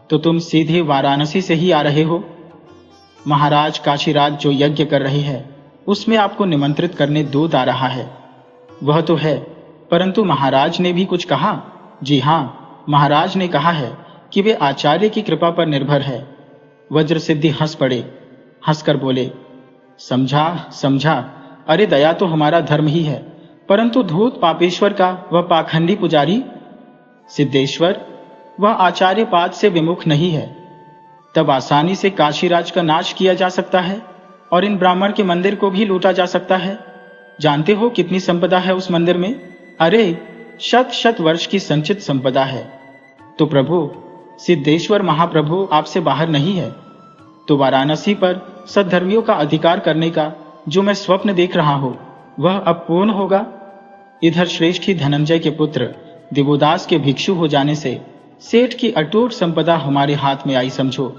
तो तुम सीधे वाराणसी से ही आ रहे हो? महाराज काशीराज जो यज्ञ कर रहे हैं उसमें आपको निमंत्रित करने दूत आ रहा है। वह तो है, परंतु महाराज ने भी कुछ कहा? जी हाँ, महाराज ने कहा है कि वे आचार्य की कृपा पर निर्भर है। वज्रसिद्धि हंस पड़े। हंसकर बोले, समझा समझा, अरे दया तो हमारा धर्म ही है, परंतु धूत पापेश्वर का वह पाखंडी पुजारी सिद्धेश्वर, वह आचार्य पाद से विमुख नहीं है। तब आसानी से काशीराज का नाश किया जा सकता है और इन ब्राह्मण के मंदिर को भी लूटा जा सकता है। जानते हो कितनी संपदा है उस मंदिर में? अरे शत शत वर्ष की संचित संपदा है। तो प्रभु सिद्धेश्वर महाप्रभु आपसे बाहर नहीं है, तो वाराणसी पर सद्धर्मियों का अधिकार करने का जो मैं स्वप्न देख रहा हूं वह अब पूर्ण होगा। इधर श्रेष्ठी धनंजय के पुत्र दिवोदास के भिक्षु हो जाने से सेठ की अटूट संपदा हमारे हाथ में आई समझो।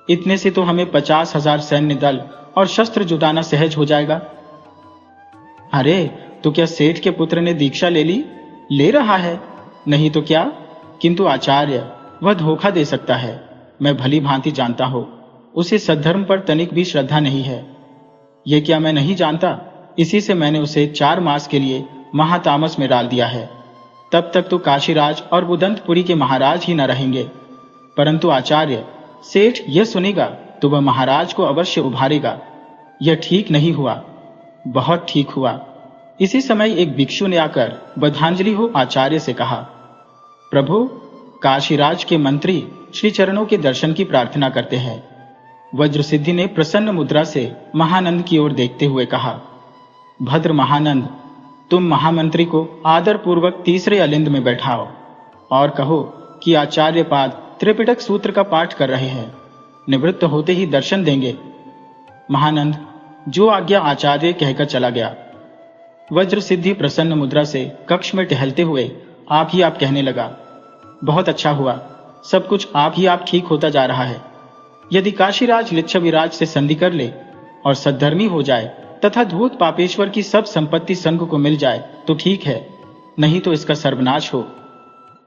इतने से तो हमें 50,000 सैन्य दल और शस्त्र जुटाना सहज हो जाएगा। अरे तो क्या सेठ के पुत्र ने दीक्षा ले ली? ले रहा है, नहीं तो क्या। किंतु आचार्य, वह धोखा दे सकता है। मैं भली भांति जानता हूं, उसे सद्धर्म पर तनिक भी श्रद्धा नहीं है। ये क्या मैं नहीं जानता? इसी से मैंने उसे 4 मास के लिए महातामस में डाल दिया है। तब तक तो काशीराज और बुदंतपुरी के महाराज ही न रहेंगे। परंतु आचार्य, सेठ यह सुनेगा तो वह महाराज को अवश्य उभारेगा। यह ठीक नहीं हुआ। बहुत ठीक हुआ। इसी समय एक भिक्षु ने आकर बद्धांजलि हो आचार्य से कहा, प्रभु काशीराज के मंत्री श्री चरणों के दर्शन की प्रार्थना करते हैं। वज्रसिद्धि ने प्रसन्न मुद्रा से महानंद की ओर देखते हुए कहा, भद्र महानंद, तुम महामंत्री को आदर पूर्वक तीसरे अलिंद में बैठाओ और कहो कि आचार्य पाद त्रिपिटक सूत्र का पाठ कर रहे हैं। निवृत्त होते ही दर्शन देंगे। महानंद जो आज्ञा आचार्य कहकर चला गया। वज्रसिद्धि प्रसन्न मुद्रा से कक्ष में टहलते हुए आप ही आप कहने लगा, बहुत अच्छा हुआ, सब कुछ आप ही आप ठीक होता जा रहा है। यदि काशीराज लिच्छविराज से संधि कर ले और सद्धर्मी हो जाए तथा धूत पापेश्वर की सब संपत्ति संघ को मिल जाए तो ठीक है, नहीं तो इसका सर्वनाश हो।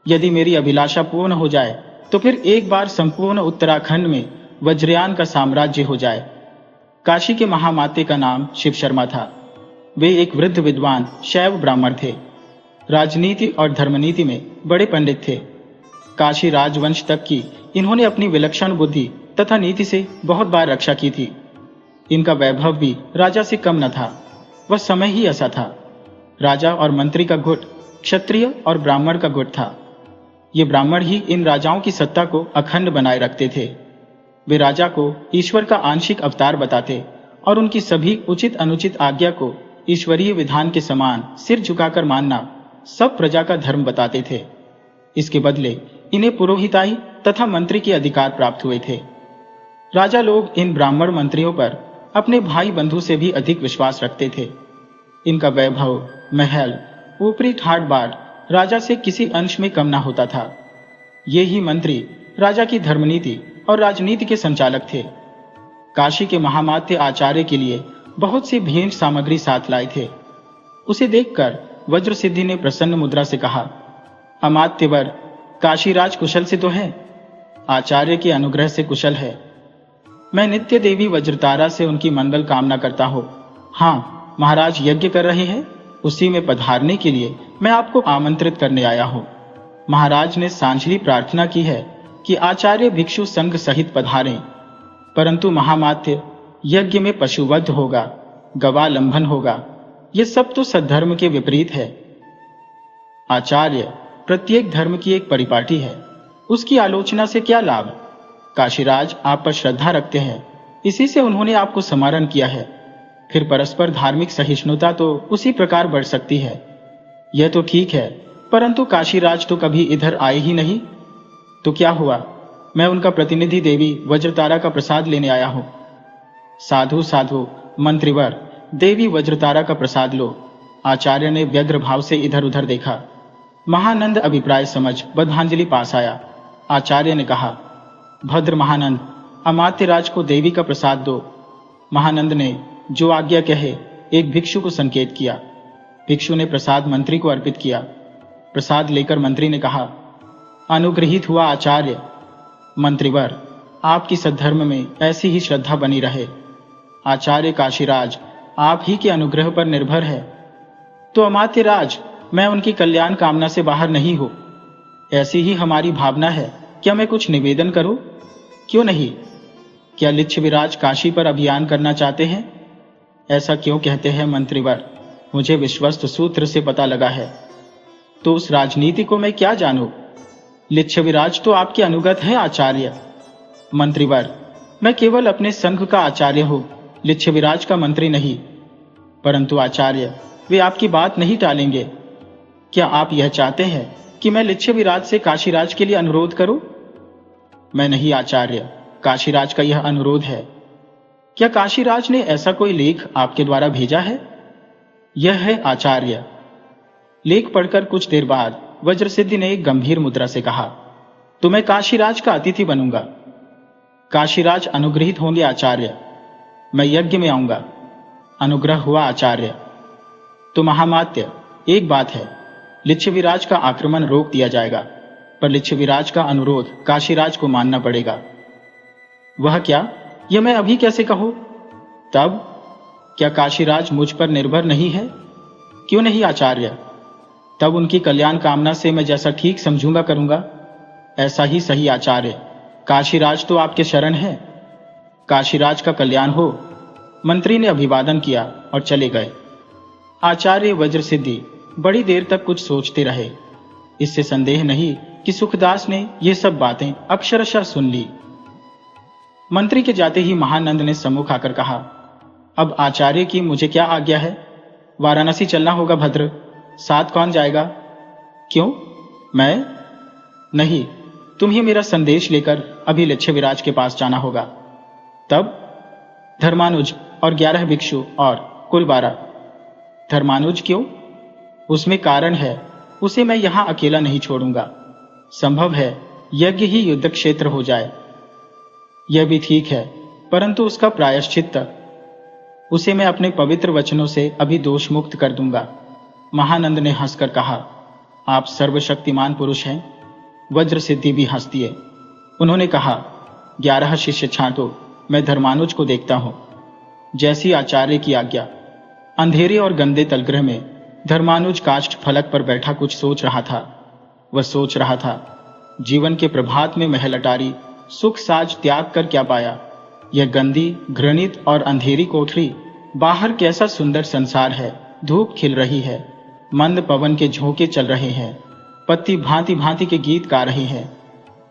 यदि मेरी अभिलाषा पूर्ण हो जाए तो फिर एक बार संपूर्ण उत्तराखंड में वज्रयान का साम्राज्य हो जाए। काशी के महामाते का नाम शिव शर्मा था। वे एक वृद्ध विद्वान शैव ब्राह्मण थे। राजनीति और धर्मनीति में बड़े पंडित थे। काशी राजवंश तक की इन्होंने अपनी विलक्षण बुद्धि तथा नीति से बहुत बार रक्षा की थी। इनका वैभव भी राजा से कम न था। वह समय ही ऐसा था। राजा और मंत्री का गुट क्षत्रिय और ब्राह्मण का गुट था। ये ब्राह्मण ही इन राजाओं की सत्ता को अखंड बनाए रखते थे। वे राजा को ईश्वर का आंशिक अवतार बताते और उनकी सभी उचित अनुचित आज्ञा को ईश्वरीय विधान के समान सिर झुकाकर मानना सब प्रजा का धर्म बताते थे। इसके बदले इन्हें पुरोहिताई तथा मंत्री के अधिकार प्राप्त हुए थे। राजा लोग इन ब्राह्मण मंत्रियों पर अपने भाई बंधु से भी अधिक विश्वास रखते थे। इनका वैभव, महल, ऊपरी ठाट बाट राजा से किसी अंश में कम न होता था। ये ही मंत्री राजा की धर्मनीति और राजनीति के संचालक थे। काशी के महामात्य आचार्य के लिए बहुत सी भेंट सामग्री साथ लाए थे। उसे देखकर वज्रसिद्धि ने प्रसन्न मुद्रा से कहा, अमात्यवर, काशीराज कुशल से तो है? आचार्य के अनुग्रह से कुशल है। मैं नित्य देवी वज्रतारा से उनकी मंगल कामना करता हूँ। हाँ, महाराज यज्ञ कर रहे हैं, उसी में पधारने के लिए मैं आपको आमंत्रित करने आया हूँ। महाराज ने सांझली प्रार्थना की है कि आचार्य भिक्षु संघ सहित पधारें, परंतु महामात्य यज्ञ में पशुवध होगा, गवालंबन होगा। ये सब तो सद्धर्म के विपरीत है। आचार्य, प्रत्येक धर्म की एक परिपाटी है, उसकी आलोचना से क्या लाभ? काशीराज आप पर श्रद्धा रखते हैं, इसी से उन्होंने आपको स्मरण किया है। फिर परस्पर धार्मिक सहिष्णुता तो उसी प्रकार बढ़ सकती है। यह तो ठीक है, परंतु काशीराज तो कभी इधर आए ही नहीं। तो क्या हुआ? मैं उनका प्रतिनिधि देवी वज्रतारा का प्रसाद लेने आया हूं। साधु साधु मंत्रीवर, देवी वज्रतारा का प्रसाद लो। आचार्य ने व्यग्र भाव से इधर उधर देखा। महानंद अभिप्राय समझ बद्धांजलि पास आया। आचार्य ने कहा, भद्र महानंद, अमात्यराज को देवी का प्रसाद दो। महानंद ने जो आज्ञा कहे एक भिक्षु को संकेत किया। भिक्षु ने प्रसाद मंत्री को अर्पित किया। प्रसाद लेकर मंत्री ने कहा, अनुग्रहित हुआ आचार्य। मंत्रीवर, आपकी सद्धर्म में ऐसी ही श्रद्धा बनी रहे। आचार्य काशीराज आप ही के अनुग्रह पर निर्भर है। तो अमात्यराज, मैं उनकी कल्याण कामना से बाहर नहीं हूं। ऐसी ही हमारी भावना है। क्या मैं कुछ निवेदन करूं? क्यों नहीं? क्या लिच्छविराज काशी पर अभियान करना चाहते हैं? ऐसा क्यों कहते हैं मंत्रीवर? मुझे विश्वस्त सूत्र से पता लगा है। तो उस राजनीति को मैं क्या जानूं? लिच्छविराज तो आपके अनुगत है आचार्य। मंत्रीवर, मैं केवल अपने संघ का आचार्य हूं, लिच्छविराज का मंत्री नहीं। परंतु आचार्य, वे आपकी बात नहीं टालेंगे। क्या आप यह चाहते हैं कि मैं लिच्छविराज से काशीराज के लिए अनुरोध करूं? मैं नहीं आचार्य, काशीराज का यह अनुरोध है। क्या काशीराज ने ऐसा कोई लेख आपके द्वारा भेजा है? यह है आचार्य। लेख पढ़कर कुछ देर बाद वज्रसिद्धि ने एक गंभीर मुद्रा से कहा, तो मैं काशीराज का अतिथि बनूंगा। काशीराज अनुग्रहित होंगे आचार्य। मैं यज्ञ में आऊंगा। अनुग्रह हुआ आचार्य। तो महामात्य, एक बात है, लिच्छविराज का आक्रमण रोक दिया जाएगा, पर लिच्छविराज का अनुरोध काशीराज को मानना पड़ेगा। वह क्या? यह मैं अभी कैसे कहूं? तब क्या काशीराज मुझ पर निर्भर नहीं है? क्यों नहीं आचार्य? तब उनकी कल्याण कामना से मैं जैसा ठीक समझूंगा करूंगा। ऐसा ही सही आचार्य। काशीराज तो आपके शरण है। काशीराज का कल्याण हो। मंत्री ने अभिवादन किया और चले गए। आचार्य वज्रसिद्धि बड़ी देर तक कुछ सोचते रहे। इससे संदेह नहीं कि सुखदास ने ये सब बातें अक्षरशः सुन ली। मंत्री के जाते ही महानंद ने सम्मुख आकर कहा, अब आचार्य की मुझे क्या आज्ञा है? वाराणसी चलना होगा भद्र। साथ कौन जाएगा? क्यों? मैं नहीं, तुम ही मेरा संदेश लेकर अभी लिच्छविराज के पास जाना होगा। तब धर्मानुज और 11 भिक्षु और कुल 12। धर्मानुज क्यों? उसमें कारण है, उसे मैं यहां अकेला नहीं छोड़ूंगा। संभव है यज्ञ ही युद्ध क्षेत्र हो जाए। यह भी ठीक है, परंतु उसका प्रायश्चित्त, उसे मैं अपने पवित्र वचनों से अभी दोष मुक्त कर दूंगा। महानंद ने हंसकर कहा, आप सर्वशक्तिमान पुरुष हैं। वज्रसिद्धि भी हंस दिए। उन्होंने कहा, 11 शिष्य छांटो, मैं धर्मानुज को देखता हूं। जैसी आचार्य की आज्ञा। अंधेरे और गंदे तलगृह में धर्मानुज काष्ठ फलक पर बैठा कुछ सोच रहा था। वह सोच रहा था, जीवन के प्रभात में महल अटारी सुख साज त्याग कर क्या पाया। यह गंदी, घृणित और अंधेरी कोठरी, बाहर कैसा सुंदर संसार है। धूप खिल रही है, मंद पवन के झोंके चल रहे हैं, पत्ती भांति भांति के गीत गा रहे हैं,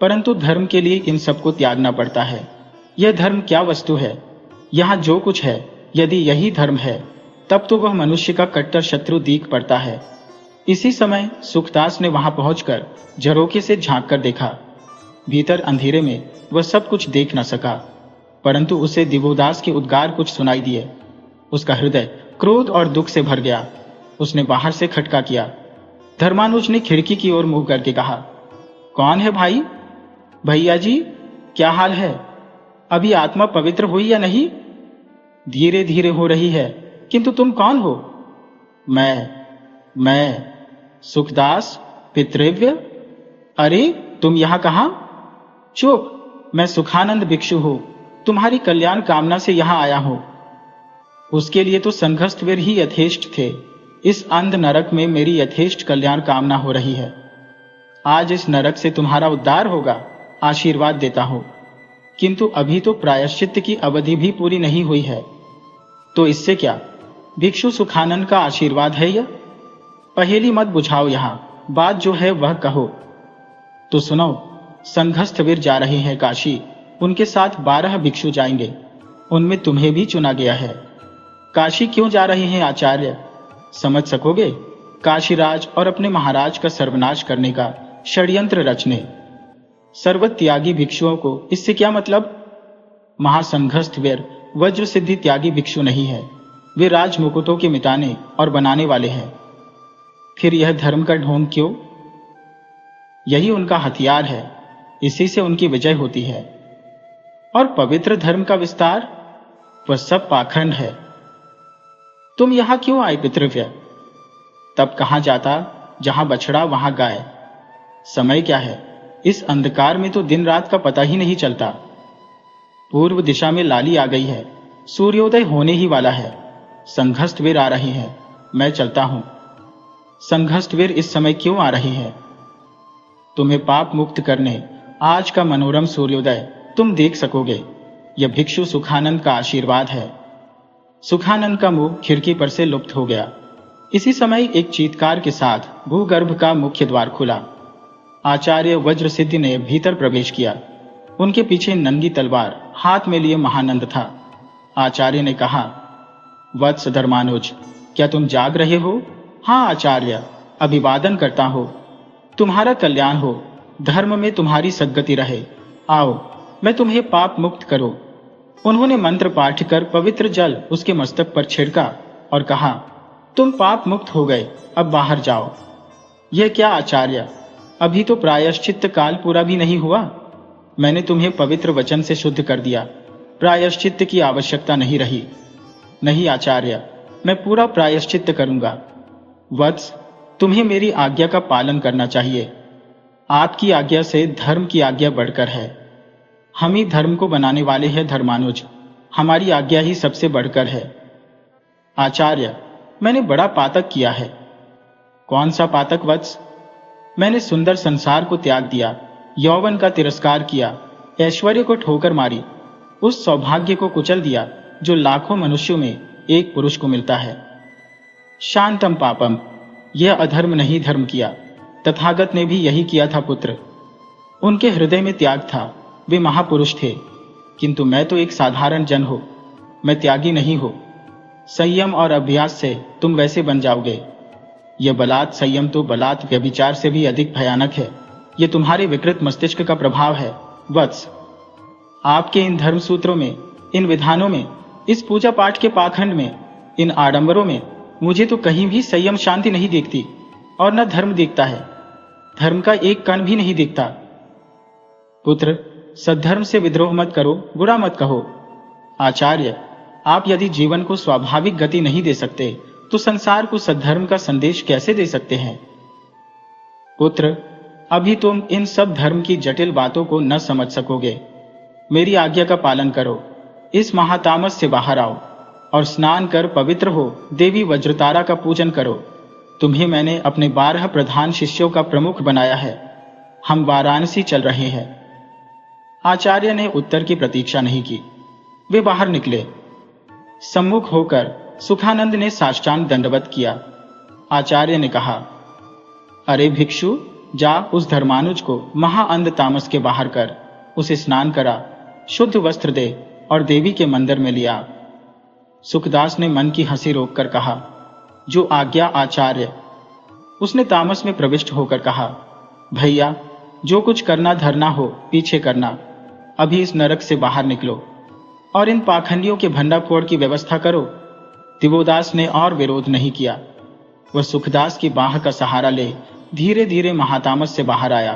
परंतु धर्म के लिए इन सबको त्यागना पड़ता है। यह धर्म क्या वस्तु है? यहाँ जो कुछ है, यदि यही धर्म है, तब तो वह मनुष्य का कट्टर शत्रु दीख पड़ता है। इसी समय सुखदास ने वहां पहुंचकर झरोखे से झांक कर देखा। भीतर अंधेरे में वह सब कुछ देख न सका, परंतु उसे दिवोदास के उद्गार कुछ सुनाई दिए। उसका हृदय क्रोध और दुख से भर गया। उसने बाहर से खटका किया। धर्मानुज ने खिड़की की ओर मुंह करके कहा, कौन है भाई? भैया जी, क्या हाल है? अभी आत्मा पवित्र हुई या नहीं? धीरे धीरे हो रही है, किंतु तुम कौन हो? मैं सुखदास पितृव्य। अरे तुम यहां कहां? चुप, मैं सुखानंद भिक्षु हूं, तुम्हारी कल्याण कामना से यहां आया हूं। उसके लिए तो संघस्थ वीर ही यथेष्ट थे। इस अंध नरक में मेरी यथेष्ट कल्याण कामना हो रही है। आज इस नरक से तुम्हारा उद्धार होगा, आशीर्वाद देता हूं। किंतु अभी तो प्रायश्चित्त की अवधि भी पूरी नहीं हुई है। तो इससे क्या? भिक्षु सुखानंद का आशीर्वाद है यह? पहेली मत बुझाओ। यहां बात जो है वह कहो। तो सुनो, संघस्थवीर जा रहे हैं काशी, उनके साथ 12 भिक्षु जाएंगे, उनमें तुम्हें भी चुना गया है। काशी क्यों जा रहे हैं आचार्य, समझ सकोगे? काशीराज और अपने महाराज का सर्वनाश करने का षड्यंत्र रचने। सर्वत्यागी भिक्षुओं को इससे क्या मतलब? महासंघस्थवीर वज्र सिद्धि त्यागी भिक्षु नहीं है, वे राजमुकुटों के मिटाने और बनाने वाले हैं। फिर यह धर्म का ढोंग क्यों? यही उनका हथियार है, इसी से उनकी विजय होती है। और पवित्र धर्म का विस्तार, वह सब पाखंड है। तुम यहां क्यों आए पितृव्य? तब कहां जाता, जहां बछड़ा वहां गाय। समय क्या है, इस अंधकार में तो दिन रात का पता ही नहीं चलता। पूर्व दिशा में लाली आ गई है, सूर्योदय होने ही वाला है। संघस्थवीर आ रहे हैं, मैं चलता हूं। संघस्थवीर इस समय क्यों आ रहे हैं? तुम्हें पाप मुक्त करने आज का मनोरम सूर्योदय तुम देख सकोगे। यह भिक्षु सुखानंद का आशीर्वाद है। सुखानंद का मुंह खिड़की पर से लुप्त हो गया। इसी समय एक चीत्कार के साथ भूगर्भ का मुख्य द्वार खुला। आचार्य वज्र सिद्धि ने भीतर प्रवेश किया। उनके पीछे नंगी तलवार हाथ में लिए महानंद था। आचार्य ने कहा, वत्स धर्मानुज, क्या तुम जाग रहे हो? हाँ आचार्य, अभिवादन करता हो। तुम्हारा कल्याण हो, धर्म में तुम्हारी सद्गति रहे। आओ, मैं तुम्हें पाप मुक्त करो। उन्होंने मंत्र पाठ कर पवित्र जल उसके मस्तक पर छिड़का और कहा, तुम पाप मुक्त हो गए, अब बाहर जाओ। यह क्या आचार्य, अभी तो प्रायश्चित्त काल पूरा भी नहीं हुआ। मैंने तुम्हें पवित्र वचन से शुद्ध कर दिया, प्रायश्चित्त की आवश्यकता नहीं रही। नहीं आचार्य, मैं पूरा प्रायश्चित्त करूंगा। वत्स, तुम्हें मेरी आज्ञा का पालन करना चाहिए। आपकी आज्ञा से धर्म की आज्ञा बढ़कर है। हम ही धर्म को बनाने वाले हैं धर्मानुज, हमारी आज्ञा ही सबसे बढ़कर है। आचार्य, मैंने बड़ा पातक किया है। कौन सा पातक वत्स? मैंने सुंदर संसार को त्याग दिया, यौवन का तिरस्कार किया, ऐश्वर्य को ठोकर मारी, उस सौभाग्य को कुचल दिया जो लाखों मनुष्यों में एक पुरुष को मिलता है। शांतम पापम, यह अधर्म नहीं धर्म किया। तथागत ने भी यही किया था पुत्र। उनके हृदय में त्याग था, वे महापुरुष थे। किंतु मैं तो एक साधारण जन हूं, मैं त्यागी नहीं हूं। संयम और अभ्यास से तुम वैसे बन जाओगे। यह बलात् संयम तो बलात् व्यभिचार से भी अधिक भयानक है। यह तुम्हारे विकृत मस्तिष्क का प्रभाव है वत्स। आपके इन धर्म सूत्रों में, इन विधानों में, इस पूजा पाठ के पाखंड में, इन आडंबरों में मुझे तो कहीं भी संयम शांति नहीं दिखती, और न धर्म दिखता है। धर्म का एक कण भी नहीं दिखता। पुत्र, सद्धर्म से विद्रोह मत करो, बुरा मत कहो। आचार्य, आप यदि जीवन को स्वाभाविक गति नहीं दे सकते तो संसार को सद्धर्म का संदेश कैसे दे सकते हैं? पुत्र, अभी तुम इन सब धर्म की जटिल बातों को न समझ सकोगे। मेरी आज्ञा का पालन करो, इस महातामस से बाहर आओ और स्नान कर पवित्र हो देवी वज्रतारा का पूजन करो। तुम्हें मैंने अपने 12 प्रधान शिष्यों का प्रमुख बनाया है। हम वाराणसी चल रहे हैं। आचार्य ने उत्तर की प्रतीक्षा नहीं की, वे बाहर निकले। सम्मुख होकर सुखानंद ने साष्टांग दंडवत किया। आचार्य ने कहा, अरे भिक्षु, जा उस धर्मानुज को महाअंध तामस के बाहर कर, उसे स्नान करा, शुद्ध वस्त्र दे और देवी के मंदिर में लिया। सुखदास ने मन की हंसी रोककर कहा, जो आज्ञा आचार्य। उसने तामस में प्रविष्ट होकर कहा, भैया, जो कुछ करना धरना हो पीछे करना। अभी इस नरक से बाहर निकलो और इन पाखंडियों के भंडाफोड़ की व्यवस्था करो। दिवोदास ने और विरोध नहीं किया। वह सुखदास की बाह का सहारा ले धीरे धीरे महातामस से बाहर आया।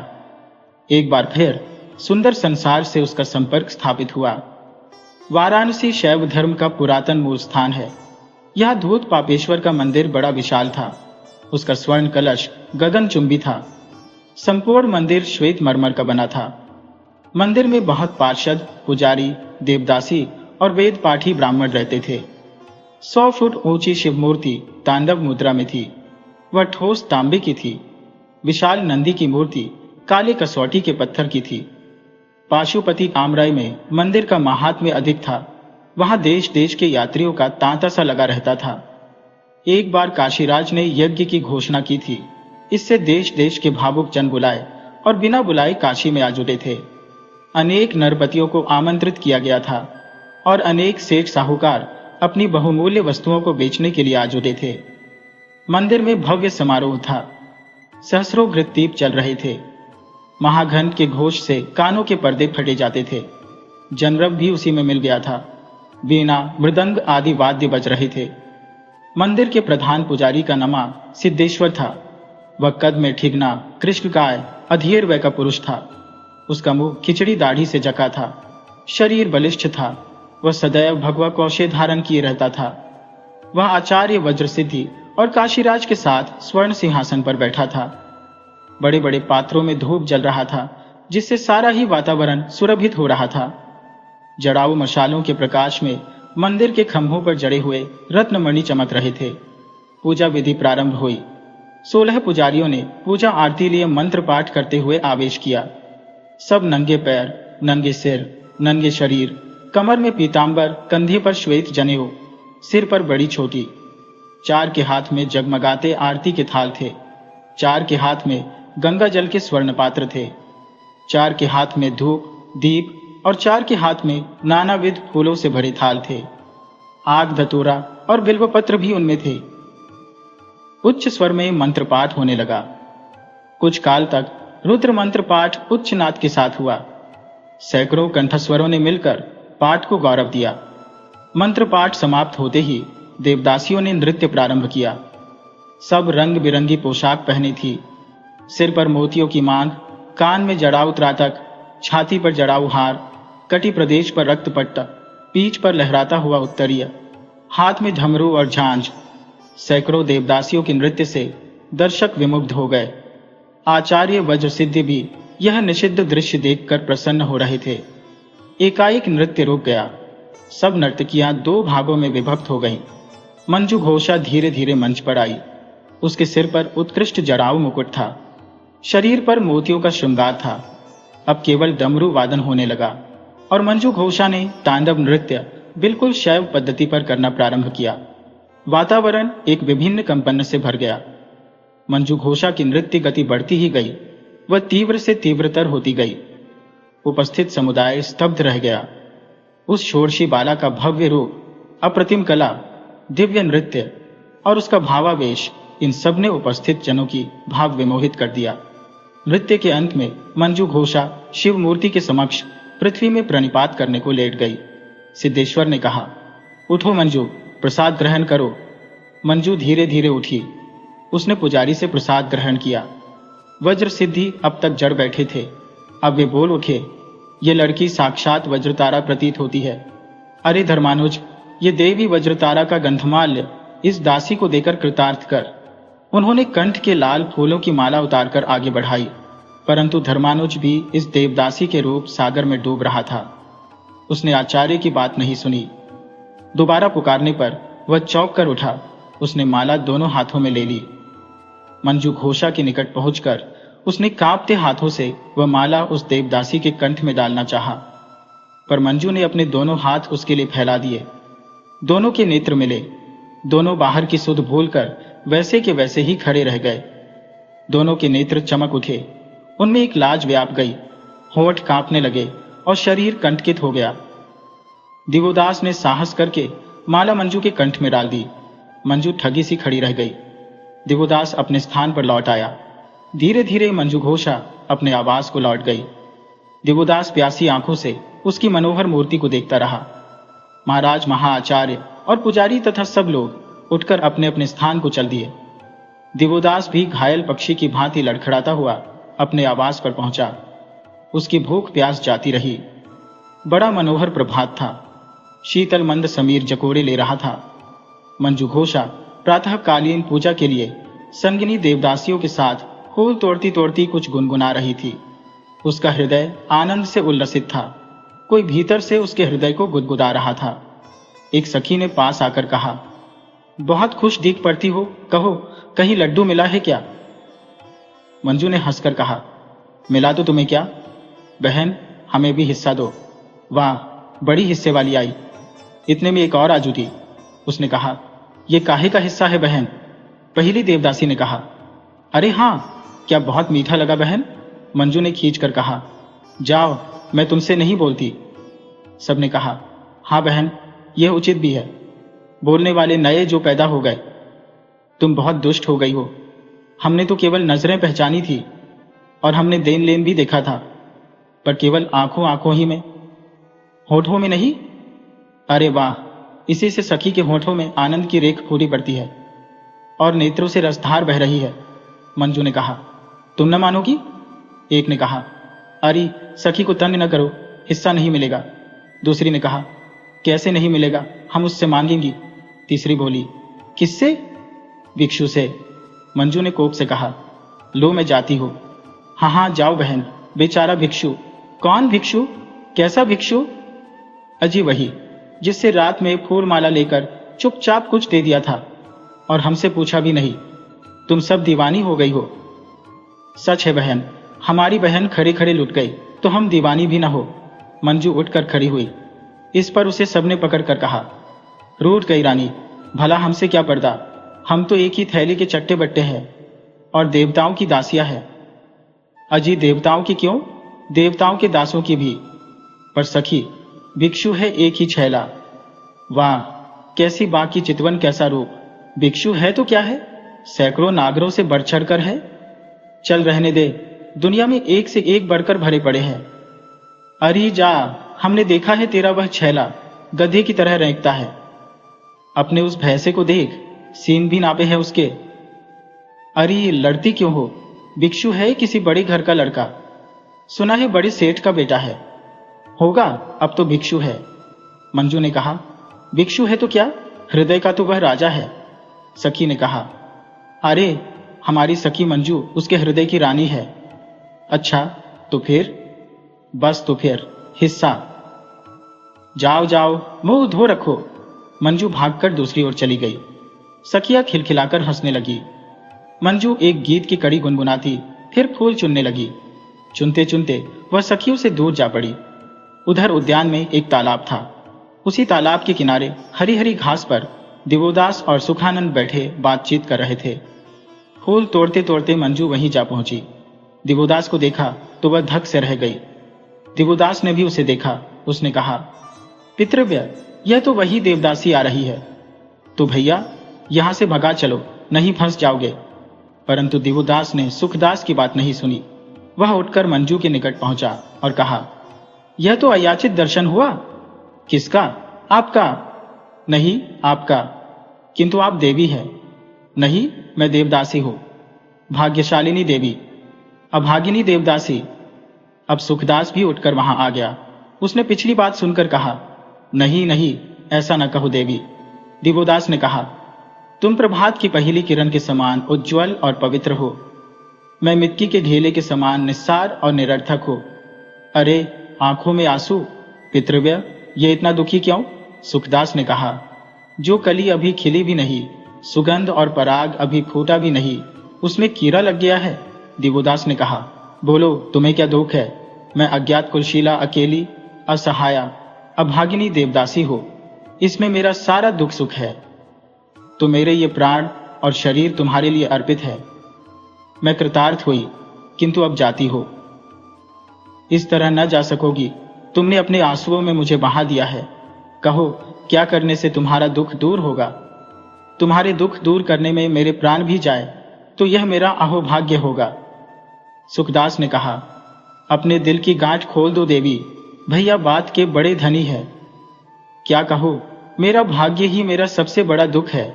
एक बार फिर सुंदर संसार से उसका संपर्क स्थापित हुआ। वाराणसी शैव धर्म का पुरातन मूल स्थान है। यह धूत पापेश्वर का मंदिर बड़ा विशाल था। उसका स्वर्ण कलश गगनचुंबी था। संपूर्ण मंदिर श्वेत मरमर का बना था। मंदिर में बहुत पार्षद, पुजारी, देवदासी और वेद पाठी ब्राह्मण रहते थे। 100 फुट ऊंची शिव मूर्ति तांडव मुद्रा में थी। वह ठोस तांबे की थी। विशाल नंदी की मूर्ति काले कसौटी के पत्थर की थी। पाशुपति कामराय में मंदिर का महात्म्य अधिक था। वहां देश देश के यात्रियों का तांता सा लगा रहता था। एक बार काशीराज ने यज्ञ की घोषणा की थी। इससे देश देश के भावुक जन बुलाए और बिना बुलाए काशी में आ जुटे थे। अनेक नरपतियों को आमंत्रित किया गया था और अनेक सेठ साहूकार अपनी बहुमूल्य वस्तुओं को बेचने के लिए आ जुटे थे। मंदिर में भव्य समारोह था। सहस्रों घृत दीप चल रहे थे। महाघंट के घोष से कानों के पर्दे फटे जाते थे। जनरब भी उसी में मिल गया था। वीणा, मृदंग आदि वाद्य बज रहे थे। मंदिर के प्रधान पुजारी का नाम सिद्धेश्वर था। वह कद में ठिगना, कृष्णकाय, अधेर वय का पुरुष था। उसका मुंह खिचड़ी दाढ़ी से जका था। शरीर बलिष्ठ था। वह सदैव भगवा कौशे धारण किए रहता था। वह आचार्य वज्रसिद्धि और काशीराज के साथ स्वर्ण सिंहासन पर बैठा था। बड़े बड़े पात्रों में धूप जल रहा था, जिससे सारा ही वातावरण सुरभित हो रहा था। जड़ाऊ मशालों के प्रकाश में मंदिर के खंभों पर जड़े हुए रत्नमणि चमक रहे थे। पूजा विधि प्रारंभ हुई। 16 पुजारियों ने पूजा आरती लिए मंत्र पाठ करते हुए आवेश किया। सब नंगे पैर, नंगे सिर, नंगे शरीर, कमर में पीतांबर, कंधे पर श्वेत जनेऊ, सिर पर बड़ी छोटी। 4 के हाथ में जगमगाते आरती के थाल थे। 4 के हाथ में गंगा जल के स्वर्ण पात्र थे। 4 के हाथ में धूप, दीप और 4 के हाथ में नानाविध फूलों से भरे थाल थे। आग, धतूरा और बिल्वपत्र भी उनमें थे। उच्च स्वर में मंत्र पाठ होने लगा। कुछ काल तक रुद्र मंत्र पाठ उच्च नाद के साथ हुआ। सैकड़ों कंठस्वरों ने मिलकर पाठ को गौरव दिया। मंत्र पाठ समाप्त होते ही देवदासियों ने नृत्य प्रारंभ किया। सब रंग बिरंगी पोशाक पहनी थी। सिर पर मोतियों की मांग, कान में जड़ाऊ त्राटक, छाती पर जड़ाऊ हार, कटी प्रदेश पर रक्तपट्टा, पीठ पर लहराता हुआ उत्तरीय, हाथ में झमरू और झांझ। सैकड़ों देवदासियों के नृत्य से दर्शक विमुग्ध हो गए। आचार्य वज्रसिद्धि भी यह निषिद्ध दृश्य देखकर प्रसन्न हो रहे थे। एकाएक नृत्य रुक गया। सब नर्तकियां 2 भागों में विभक्त हो गईं। मंजू घोषा धीरे धीरे मंच पर आई। उसके सिर पर उत्कृष्ट जड़ाऊ मुकुट था। शरीर पर मोतियों का श्रृंगार था। अब केवल डमरू वादन होने लगा और मंजू घोषा ने तांडव नृत्य बिल्कुल शैव पद्धति पर करना प्रारंभ किया। वातावरण एक विभिन्न कंपन से भर गया। मंजू घोषा की नृत्य गति बढ़ती ही गई। वह तीव्र से तीव्रतर होती गई। उपस्थित समुदाय स्तब्ध रह गया। उस षोडशी बाला का भव्य रूप, अप्रतिम कला, दिव्य नृत्य और उसका भावावेश, इन सब ने उपस्थित जनों की भाव विमोहित कर दिया। नृत्य के अंत में मंजू घोषा शिव मूर्ति के समक्ष पृथ्वी में प्रणिपात करने को लेट गई। सिद्धेश्वर ने कहा, उठो मंजू, प्रसाद ग्रहण करो। मंजू धीरे धीरे उठी। उसने पुजारी से प्रसाद ग्रहण किया। वज्र सिद्धि अब तक जड़ बैठे थे। अब वे बोल उठे, ये लड़की साक्षात वज्रतारा प्रतीत होती है। अरे धर्मानुज, ये देवी वज्रतारा का गंधमाल्य इस दासी को देकर कृतार्थ कर। उन्होंने कंठ के लाल फूलों की माला उतारकर आगे बढ़ाई, परंतु धर्मानुज भी इस देवदासी के रूप सागर में डूब रहा था। उसने आचार्य की बात नहीं सुनी। दोबारा पुकारने पर वह चौंक कर उठा। उसने माला दोनों हाथों में ले ली। मंजू घोषा के निकट पहुंचकर उसने कांपते हाथों से वह माला उस देवदासी के कंठ में डालना चाहा, पर मंजू ने अपने दोनों हाथ उसके लिए फैला दिए। दोनों के नेत्र मिले। दोनों बाहर की सुध भूलकर वैसे के वैसे ही खड़े रह गए। दोनों के नेत्र चमक उठे। उनमें एक लाज व्याप गई। होंठ कांपने लगे और शरीर कंटकित हो गया। दिवोदास ने साहस करके माला मंजू के कंठ में डाल दी। मंजू ठगी सी खड़ी रह गई। दिवोदास अपने स्थान पर लौट आया। धीरे धीरे मंजू घोषा अपने आवास को लौट गई। दिवोदास प्यासी आंखों से उसकी मनोहर मूर्ति को देखता रहा। महाराज, महाआचार्य और पुजारी तथा सब लोग उठकर अपने अपने स्थान को चल दिए। दिवोदास भी घायल पक्षी की भांति लड़खड़ाता हुआ अपने आवास पर पहुंचा। उसकी भूख प्यास जाती रही। बड़ा मनोहर प्रभात था। शीतल मंद समीर जकोड़े ले रहा था। मंजू घोषा प्रातःकालीन पूजा के लिए संगिनी देवदासियों के साथ फूल तोड़ती तोड़ती कुछ गुनगुना रही थी। उसका हृदय आनंद से उल्लसित था। कोई भीतर से उसके हृदय को गुदगुदा रहा था। एक सखी ने पास आकर कहा, बहुत खुश दिख पड़ती हो, कहो कहीं लड्डू मिला है क्या? मंजू ने हंसकर कहा, मिला तो तुम्हें क्या बहन, हमें भी हिस्सा दो। वाह, बड़ी हिस्से वाली आई। इतने में एक और आ जुटी। उसने कहा, यह काहे का हिस्सा है बहन? पहली देवदासी ने कहा, अरे हाँ, क्या बहुत मीठा लगा बहन, मंजू ने खींच कर कहा। जाओ, मैं तुमसे नहीं बोलती। सबने कहा, हाँ बहन, यह उचित भी है। बोलने वाले नए जो पैदा हो गए। तुम बहुत दुष्ट हो गई हो। हमने तो केवल नजरें पहचानी थी और हमने देन लेन भी देखा था, पर केवल आंखों आंखों ही में, होठों में नहीं। अरे वाह, इसी से सखी के होठों में आनंद की रेख फूटी पड़ती है और नेत्रों से रसधार बह रही है, मंजू ने कहा। तुम न मानोगी? एक ने कहा। अरे सखी को तंग न करो, हिस्सा नहीं मिलेगा। दूसरी ने कहा, कैसे नहीं मिलेगा, हम उससे मांगेंगी। तीसरी बोली, किससे? भिक्षु से, मंजू ने कोप से कहा। लो, मैं जाती हूँ। हाँ हाँ, जाओ बहन, बेचारा भिक्षु। कौन भिक्षु? कैसा भिक्षु? अजी वही, जिससे रात में फूल माला लेकर चुपचाप कुछ दे दिया था और हमसे पूछा भी नहीं। तुम सब दीवानी हो गई हो। सच है बहन, हमारी बहन खड़े खड़े लुट गई तो हम दीवानी भी न हो। मंजू उठकर खड़ी हुई। इस पर उसे सबने पकड़ कर कहा, रूठ गई रानी, भला हमसे क्या पर्दा, हम तो एक ही थैली के चट्टे बट्टे हैं और देवताओं की दासियां हैं। अजी देवताओं की क्यों, देवताओं के दासों की भी। पर सखी, भिक्षु है एक ही छैला। वाह, कैसी बाकी चितवन, कैसा रूप। भिक्षु है तो क्या है, सैकड़ों नागरों से बढ़ चढ़कर है। चल रहने दे, दुनिया में एक से एक बढ़कर भरे पड़े हैं। अरे जा, हमने देखा है तेरा वह छैला गधे की तरह रेंकता है। अपने उस भैंसे को देख, सींग भी नापे है उसके। अरे लड़ती क्यों हो, भिक्षु है किसी बड़े घर का लड़का, सुना है बड़े सेठ का बेटा है। होगा, अब तो भिक्षु है। मंजू ने कहा, भिक्षु है तो क्या, हृदय का तो वह राजा है। सखी ने कहा, अरे हमारी सखी मंजू उसके हृदय की रानी है। अच्छा तो फिर? बस तो फिर हिस्सा। जाओ जाओ, मुंह धो रखो। मंजू भागकर दूसरी ओर चली गई। सखिया खिलखिलाकर हंसने लगी। मंजू एक गीत की कड़ी गुनगुनाती फिर फूल चुनने लगी। चुनते चुनते वह सखियों से दूर जा पड़ी। उधर उद्यान में एक तालाब था। उसी तालाब के किनारे हरी हरी घास पर दिवोदास और सुखानंद बैठे बातचीत कर रहे थे। फूल तोड़ते तोड़ते मंजू वहीं जा पहुंची। दिवोदास को देखा तो वह धक से रह गई। दिवोदास ने भी उसे देखा। उसने कहा, पितृव्य, यह तो वही देवदासी आ रही है। तो भैया यहां से भगा चलो, नहीं फंस जाओगे। परंतु दिवोदास ने सुखदास की बात नहीं सुनी। वह उठकर मंजू के निकट पहुंचा और कहा, यह तो अयाचित दर्शन हुआ। किसका? आपका। नहीं, आपका। किंतु आप देवी हैं। नहीं, मैं देवदासी हूं। भाग्यशालिनी देवी, अभागिनी देवदासी। अब सुखदास भी उठकर वहां आ गया। उसने पिछली बात सुनकर कहा, नहीं नहीं, ऐसा न कहो देवी। दिवोदास ने कहा, तुम प्रभात की पहली किरण के समान उज्ज्वल और पवित्र हो। मैं मिट्टी के ढेले के समान निस्सार और निरर्थक हो। अरे आंखों में आंसू। पितृव्य, ये इतना दुखी क्यों? सुखदास ने कहा, जो कली अभी खिली भी नहीं, सुगंध और पराग अभी फूटा भी नहीं, उसमें कीड़ा लग गया है। दिवोदास ने कहा, बोलो तुम्हें क्या दुख है? मैं अज्ञात कुलशीला, अकेली, असहाया, अभागिनी देवदासी हो। इसमें मेरा सारा दुख सुख है। तो मेरे ये प्राण और शरीर तुम्हारे लिए अर्पित है। मैं कृतार्थ हुई, किंतु अब जाती हो। इस तरह न जा सकोगी। तुमने अपने आंसुओं में मुझे बहा दिया है। कहो, क्या करने से तुम्हारा दुख दूर होगा? तुम्हारे दुख दूर करने में मेरे प्राण भी जाए तो यह मेरा अहोभाग्य होगा। सुखदास ने कहा, अपने दिल की गांठ खोल दो देवी, भैया बात के बड़े धनी है। क्या कहो, मेरा भाग्य ही मेरा सबसे बड़ा दुख है।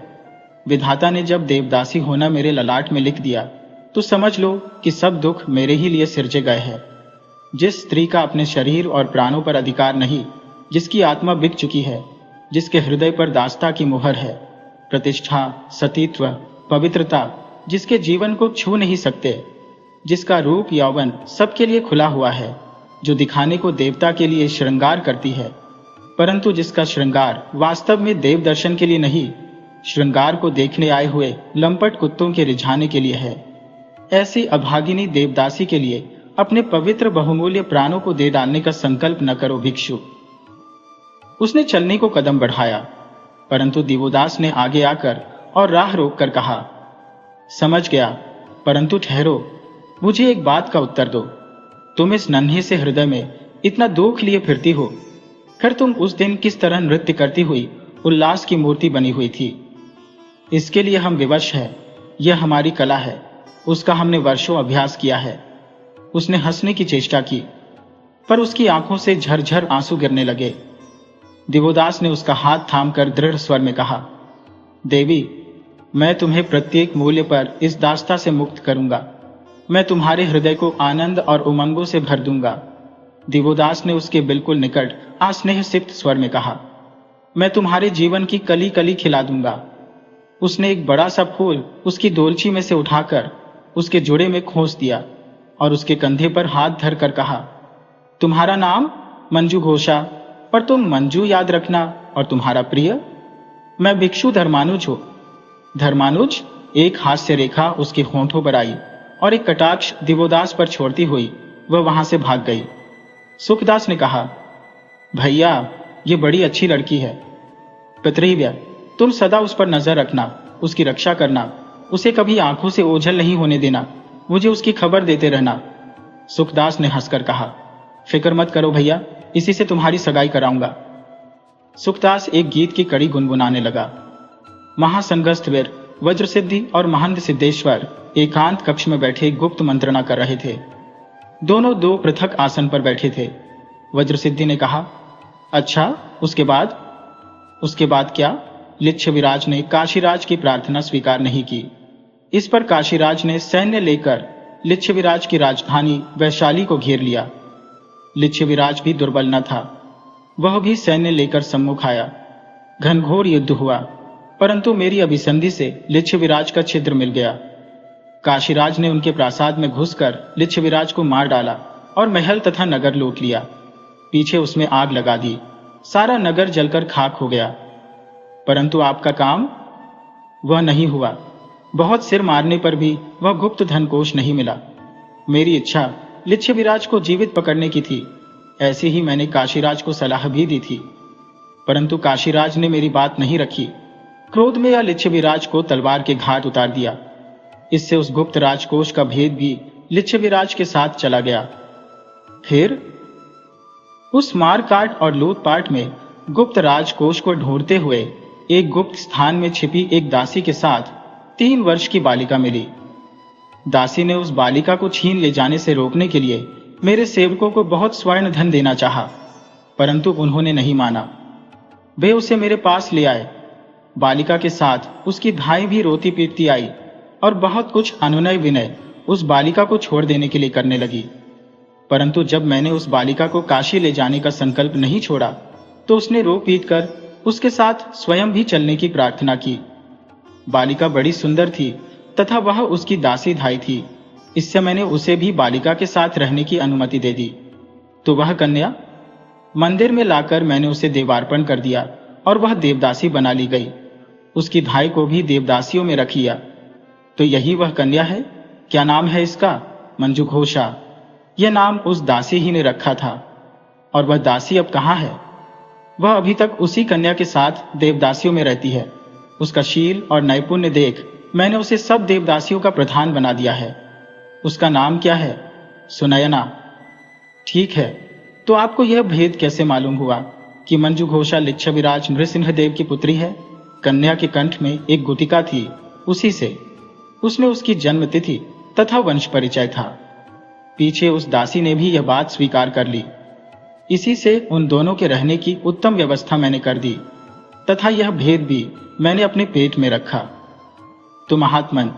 विधाता ने जब देवदासी होना मेरे ललाट में लिख दिया तो समझ लो कि सब दुख मेरे ही लिए सिरजे गए हैं। जिस स्त्री का अपने शरीर और प्राणों पर अधिकार नहीं, जिसकी आत्मा बिक चुकी है, जिसके हृदय पर दास्ता की मुहर है, प्रतिष्ठा, सतीत्व, पवित्रता, जिसके जीवन को छू नहीं सकते, जिसका रूप यौवन सबके लिए खुला हुआ है, जो दिखाने को देवता के लिए श्रृंगार करती है, परंतु जिसका श्रृंगार वास्तव में देव दर्शन के लिए नहीं, श्रृंगार को देखने आए हुए लंपट कुत्तों के रिझाने के लिए है, ऐसी अभागिनी देवदासी के लिए अपने पवित्र बहुमूल्य प्राणों को दे डालने का संकल्प न करो भिक्षु। उसने चलने को कदम बढ़ाया, परंतु दिवोदास ने आगे आकर और राह रोककर कहा, समझ गया, परंतु ठहरो, मुझे एक बात का उत्तर दो। तुम इस नन्हे से हृदय में इतना दुख लिए फिरती हो, फिर तुम उस दिन किस तरह नृत्य करती हुई उल्लास की मूर्ति बनी हुई थी? इसके लिए हम विवश हैं। यह हमारी कला है, उसका हमने वर्षों अभ्यास किया है। उसने हंसने की चेष्टा की, पर उसकी आंखों से झरझर आंसू गिरने लगे। दिवोदास ने उसका हाथ थामकर दृढ़ स्वर में कहा, देवी, मैं तुम्हें प्रत्येक मूल्य पर इस दास्ता से मुक्त करूंगा। मैं तुम्हारे हृदय को आनंद और उमंगों से भर दूंगा। दिवोदास ने उसके बिल्कुल निकट आस्नेह सिक्त स्वर में कहा, मैं तुम्हारे जीवन की कली कली खिला दूंगा। उसने एक बड़ा सा फूल उसकी डोलची में से उठाकर उसके जुड़े में खोस दिया और उसके कंधे पर हाथ धरकर कहा, तुम्हारा नाम मंजू घोषा, पर तुम मंजू याद रखना, और तुम्हारा प्रिय? मैं भिक्षु धर्मानुज हूं। धर्मानुज एक हास्य रेखा उसके होंठों पर आई और एक कटाक्ष दिवोदास पर छोड़ती हुई वह वहां से भाग गई। सुखदास ने कहा, भैया, ये बड़ी अच्छी लड़की है। पितृव्य, तुम सदा उस पर नजर रखना, उसकी रक्षा करना, उसे कभी आंखों से ओझल नहीं होने देना, मुझे उसकी खबर देते रहना। सुखदास ने हंसकर कहा, फिक्र मत करो भैया, इसी से तुम्हारी सगाई कराऊंगा। सुखदास एक गीत की कड़ी गुनगुनाने लगा। महासंघस्थ वीर वज्रसिद्धि और महंत सिद्धेश्वर एकांत कक्ष में बैठे गुप्त मंत्रणा कर रहे थे। दोनों दो पृथक आसन पर बैठे थे। वज्रसिद्धि ने कहा, अच्छा, उसके बाद? उसके बाद क्या? लिच्छविराज ने काशीराज की प्रार्थना स्वीकार नहीं की। इस पर काशीराज ने सैन्य लेकर लिच्छविराज की राजधानी वैशाली को घेर लिया। लिच्छविराज भी दुर्बल न था, वह भी सैन्य लेकर सम्मुख आया। घनघोर युद्ध हुआ, परंतु मेरी अभिसंधि से लिच्छविराज का छिद्र मिल गया। काशीराज ने उनके प्रासाद में घुसकर लिच्छविराज को मार डाला और महल तथा नगर लूट लिया। पीछे उसमें आग लगा दी, सारा नगर जलकर खाक हो गया। परंतु आपका काम? वह नहीं हुआ। बहुत सिर मारने पर भी वह गुप्त धनकोष नहीं मिला। मेरी इच्छा लिच्छविराज को जीवित पकड़ने की थी। ऐसे ही मैंने काशीराज को सलाह भी दी थी, परंतु काशीराज ने मेरी बात नहीं रखी। क्रोध में या लिच्छविराज को तलवार के घाट उतार दिया। इससे उस गुप्त राजकोष का भेद भी लिच्छविराज के साथ चला गया। फिर उस मारकाट और लूटपाट में गुप्त राजकोष को ढूंढते हुए एक गुप्त स्थान में छिपी एक दासी के साथ 3 वर्ष की बालिका मिली। दासी ने उस बालिका को छीन ले जाने से रोकने के लिए मेरे सेवकों को बहुत स्वर्ण धन देना चाहा, परंतु उन्होंने नहीं माना। वे उसे मेरे पास ले आए। बालिका के साथ उसकी धाई भी रोती पीटती आई और बहुत कुछ अनुनय विनय उस बालिका को छोड़ देने के लिए करने लगी। परंतु जब मैंने उस बालिका को काशी ले जाने का संकल्प नहीं छोड़ा, तो उसने रो पीट कर उसके साथ स्वयं भी चलने की प्रार्थना की। बालिका बड़ी सुंदर थी तथा वह उसकी दासी धाई थी। इससे मैंने उसे भी बालिका के साथ रहने की अनुमति दे दी। तो वह कन्या मंदिर में लाकर मैंने उसे देवार्पण कर दिया और वह देवदासी बना ली गई। उसकी धाई को भी देवदासियों में रख लिया। तो यही वह कन्या है। क्या नाम है इसका? मंजू घोषा। यह नाम उस दासी ही ने रखा था। और वह दासी अब कहाँ है? वह अभी तक उसी कन्या के साथ देवदासियों में रहती है। उसका शील और नैपुण्य देख मैंने उसे सब देवदासियों का प्रधान बना दिया है। उसका नाम क्या है? सुनयना। ठीक है, तो आपको यह भेद कैसे मालूम हुआ कि मंजू घोषा लिच्छविराज नृसिंहदेव की पुत्री है? कन्या के कंठ में एक गुटिका थी, उसी से। उसमें उसकी जन्म तिथि तथा वंश परिचय था। पीछे उस दासी ने भी यह बात स्वीकार कर ली। इसी से उन दोनों के रहने की उत्तम व्यवस्था मैंने कर दी तथा यह भेद भी मैंने अपने पेट में रखा। तो महात्मन,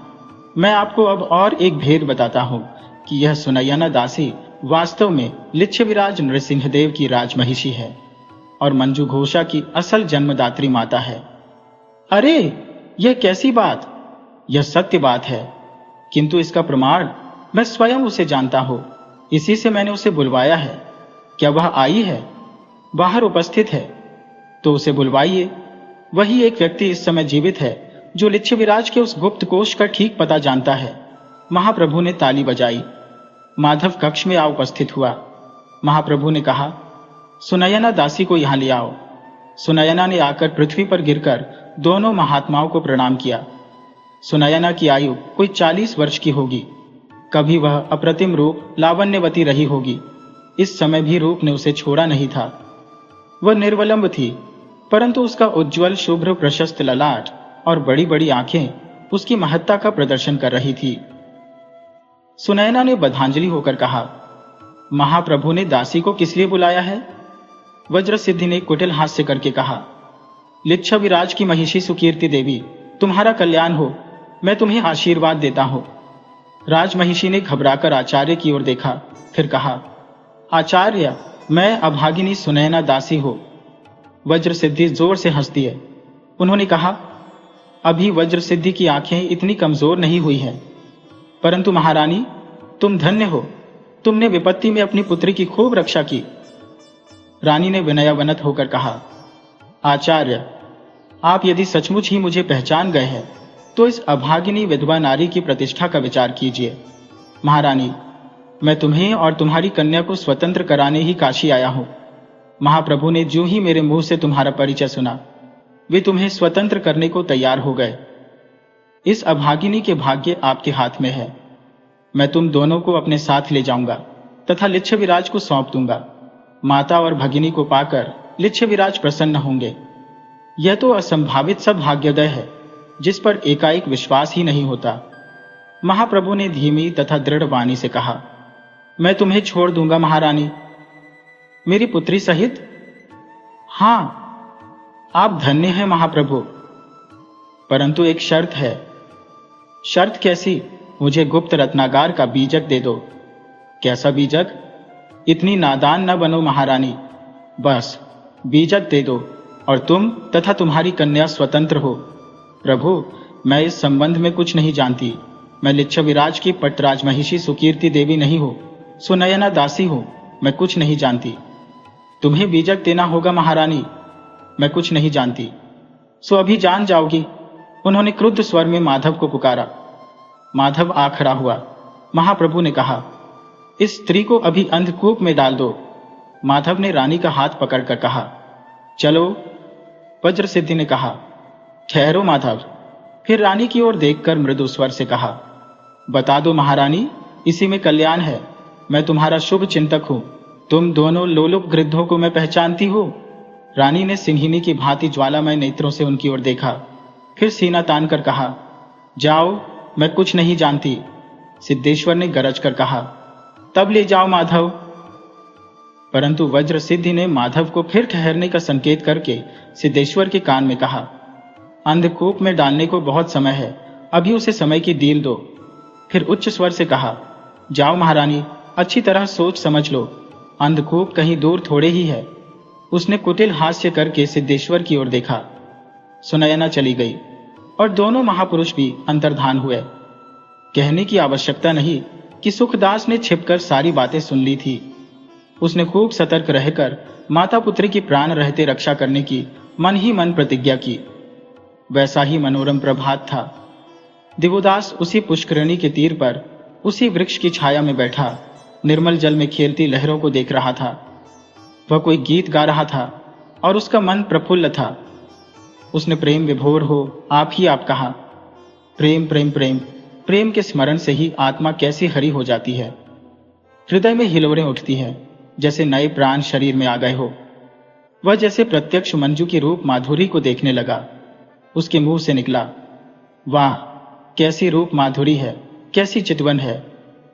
मैं आपको अब और एक भेद बताता हूं कि यह सुनयना दासी वास्तव में लिच्छविराज नृसिंहदेव की राजमहिषी है और मंजू घोषा की असल जन्मदात्री माता है। अरे, यह कैसी बात? यह सत्य बात है, किंतु इसका प्रमाण मैं स्वयं उसे जानता हूं। इसी से मैंने उसे बुलवाया है। क्या वह आई है? बाहर उपस्थित है। तो उसे बुलवाइए। वही एक व्यक्ति इस समय जीवित है जो लिच्छविराज के उस गुप्त कोष का ठीक पता जानता है। महाप्रभु ने ताली बजाई। माधव कक्ष में आ उपस्थित हुआ। महाप्रभु ने कहा, सुनयना दासी को यहां ले आओ। सुनयना ने आकर पृथ्वी पर गिरकर दोनों महात्माओं को प्रणाम किया। सुनयना की आयु कोई 40 वर्ष की होगी। कभी वह अप्रतिम रूप लावण्यवती रही होगी। इस समय भी रूप ने उसे छोड़ा नहीं था। वह निर्वलंब थी, परंतु उसका उज्ज्वल शुभ्र प्रशस्त ललाट और बड़ी बड़ी आंखें उसकी महत्ता का प्रदर्शन कर रही थी। सुनयना ने बधांजलि होकर कहा, महाप्रभु ने दासी को किस लिए बुलाया है? वज्रसिद्धि ने कुटिल हास्य करके कहा, लिच्छविराज की महिषी सुकीर्ति देवी, तुम्हारा कल्याण हो, मैं तुम्हें आशीर्वाद देता हूं। राजमहिषी ने घबराकर आचार्य की ओर देखा, फिर कहा, आचार्य, मैं अभागिनी सुनयना दासी हो। वज्रसिद्धि जोर से हंस दिए। उन्होंने कहा, अभी वज्रसिद्धि की आंखें इतनी कमजोर नहीं हुई हैं, परंतु महारानी, तुम धन्य हो, तुमने विपत्ति में अपनी पुत्री की खूब रक्षा की। रानी ने विनयावनत होकर कहा, आचार्य, आप यदि सचमुच ही मुझे पहचान गए हैं तो इस अभागिनी विधवा नारी की प्रतिष्ठा का विचार कीजिए। महारानी, मैं तुम्हें और तुम्हारी कन्या को स्वतंत्र कराने ही काशी आया हूं। महाप्रभु ने जो ही मेरे मुंह से तुम्हारा परिचय सुना, वे तुम्हें स्वतंत्र करने को तैयार हो गए। इस अभागिनी के भाग्य आपके हाथ में है। मैं तुम दोनों को अपने साथ ले जाऊंगा तथा लिच्छविराज को सौंप दूंगा। माता और भगिनी को पाकर लिच्छविराज प्रसन्न होंगे। यह तो असंभावित सा भाग्योदय है, जिस पर एकाएक विश्वास ही नहीं होता। महाप्रभु ने धीमी तथा दृढ़ वाणी से कहा, मैं तुम्हें छोड़ दूंगा महारानी। मेरी पुत्री सहित? हां, आप धन्य हैं महाप्रभु, परंतु एक शर्त है। शर्त कैसी? मुझे गुप्त रत्नागार का बीजक दे दो। कैसा बीजक? इतनी नादान न बनो महारानी, बस बीजक दे दो और तुम तथा तुम्हारी कन्या स्वतंत्र हो। प्रभु, मैं इस संबंध में कुछ नहीं जानती। मैं लिच्छविराज की पटराज महिषी सुकीर्ति देवी नहीं हो, सुनयना दासी हो। मैं कुछ नहीं जानती। तुम्हें बीजक देना होगा महारानी। मैं कुछ नहीं जानती, सो अभी जान जाओगी। उन्होंने क्रुद्ध स्वर में माधव को पुकारा। माधव आ खड़ा हुआ। महाप्रभु ने कहा, इस स्त्री को अभी अंधकूप में डाल दो। माधव ने रानी का हाथ पकड़कर कहा, चलो। वज्रसिद्धि ने कहा, ठहरो माधव। फिर रानी की ओर देखकर मृदु स्वर से कहा, बता दो महारानी, इसी में कल्याण है। मैं तुम्हारा शुभ चिंतक हूं। तुम दोनों लोलुप गृद्धों को मैं पहचानती हो। रानी ने सिंहिनी की भांति ज्वालामय नेत्रों से उनकी ओर देखा, फिर सीना तान कर कहा, जाओ, मैं कुछ नहीं जानती। सिद्धेश्वर ने गरज कर कहा, तब ले जाओ माधव। परंतु वज्रसिद्धि ने माधव को फिर ठहरने का संकेत करके सिद्धेश्वर के कान में कहा, अंधकूप में डालने को बहुत समय है, अभी उसे समय की डील दो। फिर उच्च स्वर से कहा, जाओ महारानी, अच्छी तरह सोच समझ लो, अंधकूप कहीं दूर थोड़े ही है। उसने कुटिल हास्य करके सिद्धेश्वर की ओर देखा। सुनयना चली गई और दोनों महापुरुष भी अंतर्धान हुए। कहने की आवश्यकता नहीं कि सुखदास ने छिपकर सारी बातें सुन ली थी। उसने खूब सतर्क रहकर माता पुत्री की प्राण रहते रक्षा करने की मन ही मन प्रतिज्ञा की। वैसा ही मनोरम प्रभात था। दिवोदास उसी पुष्करिणी के तीर पर उसी वृक्ष की छाया में बैठा निर्मल जल में खेलती लहरों को देख रहा था। वह कोई गीत गा रहा था और उसका मन प्रफुल्ल था। उसने प्रेम विभोर हो आप ही आप कहा। प्रेम प्रेम प्रेम प्रेम के स्मरण से ही आत्मा कैसी हरी हो जाती है। हृदय में हिलोरें उठती है, जैसे नए प्राण शरीर में आ गए हो। वह जैसे प्रत्यक्ष मंजू की रूप माधुरी को देखने लगा। उसके मुंह से निकला, वाह, कैसी रूप माधुरी है, कैसी चितवन है।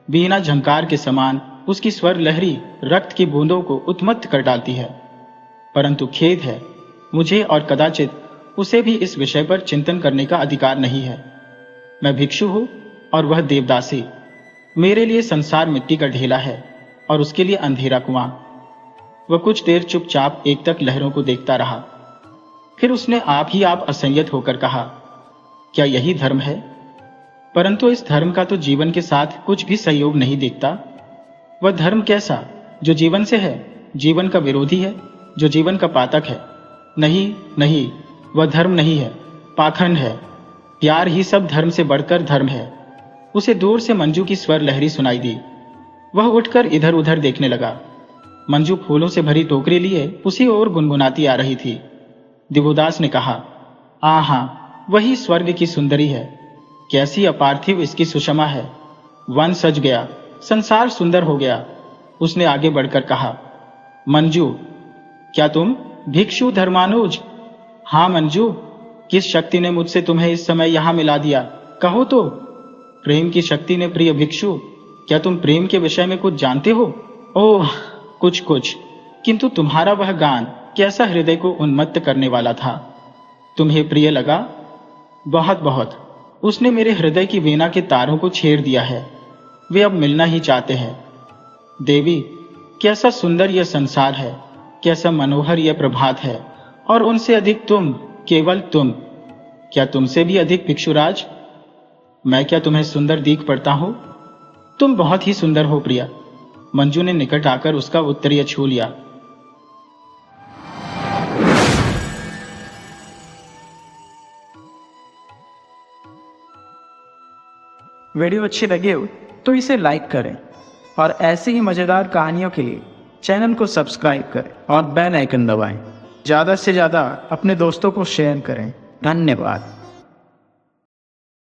बीना झंकार के समान उसकी स्वर लहरी रक्त की बूंदों को उत्मत्त कर डालती है। परंतु खेद है, मुझे और कदाचित उसे भी इस विषय पर चिंतन करने का अधिकार नहीं है। मैं भिक्षु हूं और वह देवदासी। मेरे लिए संसार मिट्टी का ढेला है और उसके लिए अंधेरा कुआं। वह कुछ देर चुपचाप एकटक लहरों को देखता रहा। फिर उसने आप ही आप असंयत होकर कहा, क्या यही धर्म है? परंतु इस धर्म का तो जीवन के साथ कुछ भी सहयोग नहीं दिखता। वह धर्म कैसा जो जीवन से है, जीवन का विरोधी है, जो जीवन का पातक है? नहीं नहीं, वह धर्म नहीं है, पाखंड है। प्यार ही सब धर्म से बढ़कर धर्म है। उसे दूर से मंजू की स्वर लहरी सुनाई दी। वह उठकर इधर उधर देखने लगा। मंजू फूलों से भरी टोकरी लिए उसी ओर गुनगुनाती आ रही थी। दिवोदास ने कहा, आहा, वही स्वर्ग की सुंदरी है। कैसी अपार्थिव इसकी सुषमा है। वन सज गया, संसार सुंदर हो गया। उसने आगे बढ़कर कहा, मंजू, क्या तुम भिक्षु धर्मानुज? हाँ मंजू, किस शक्ति ने मुझसे तुम्हें इस समय यहां मिला दिया, कहो तो। प्रेम की शक्ति ने प्रिय भिक्षु। क्या तुम प्रेम के विषय में कुछ जानते हो? ओह, कुछ कुछ, किंतु तुम्हारा वह गान कैसा हृदय को उन्मत्त करने वाला था। तुम्हें प्रिय लगा? बहुत बहुत। उसने मेरे हृदय की वीणा के तारों को छेड़ दिया है। वे अब मिलना ही चाहते हैं। देवी, कैसा सुंदर यह संसार है, कैसा मनोहर यह प्रभात है, और उनसे अधिक तुम, केवल तुम। क्या तुमसे भी अधिक भिक्षुराज? मैं क्या तुम्हें सुंदर दिख पड़ता हूं? तुम बहुत ही सुंदर हो प्रिया। मंजू ने निकट आकर उसका उत्तरीय छू लिया। वीडियो अच्छी लगी हो तो इसे लाइक करें और ऐसी ही मज़ेदार कहानियों के लिए चैनल को सब्सक्राइब करें और बेल आइकन दबाएं। ज़्यादा से ज़्यादा अपने दोस्तों को शेयर करें। धन्यवाद।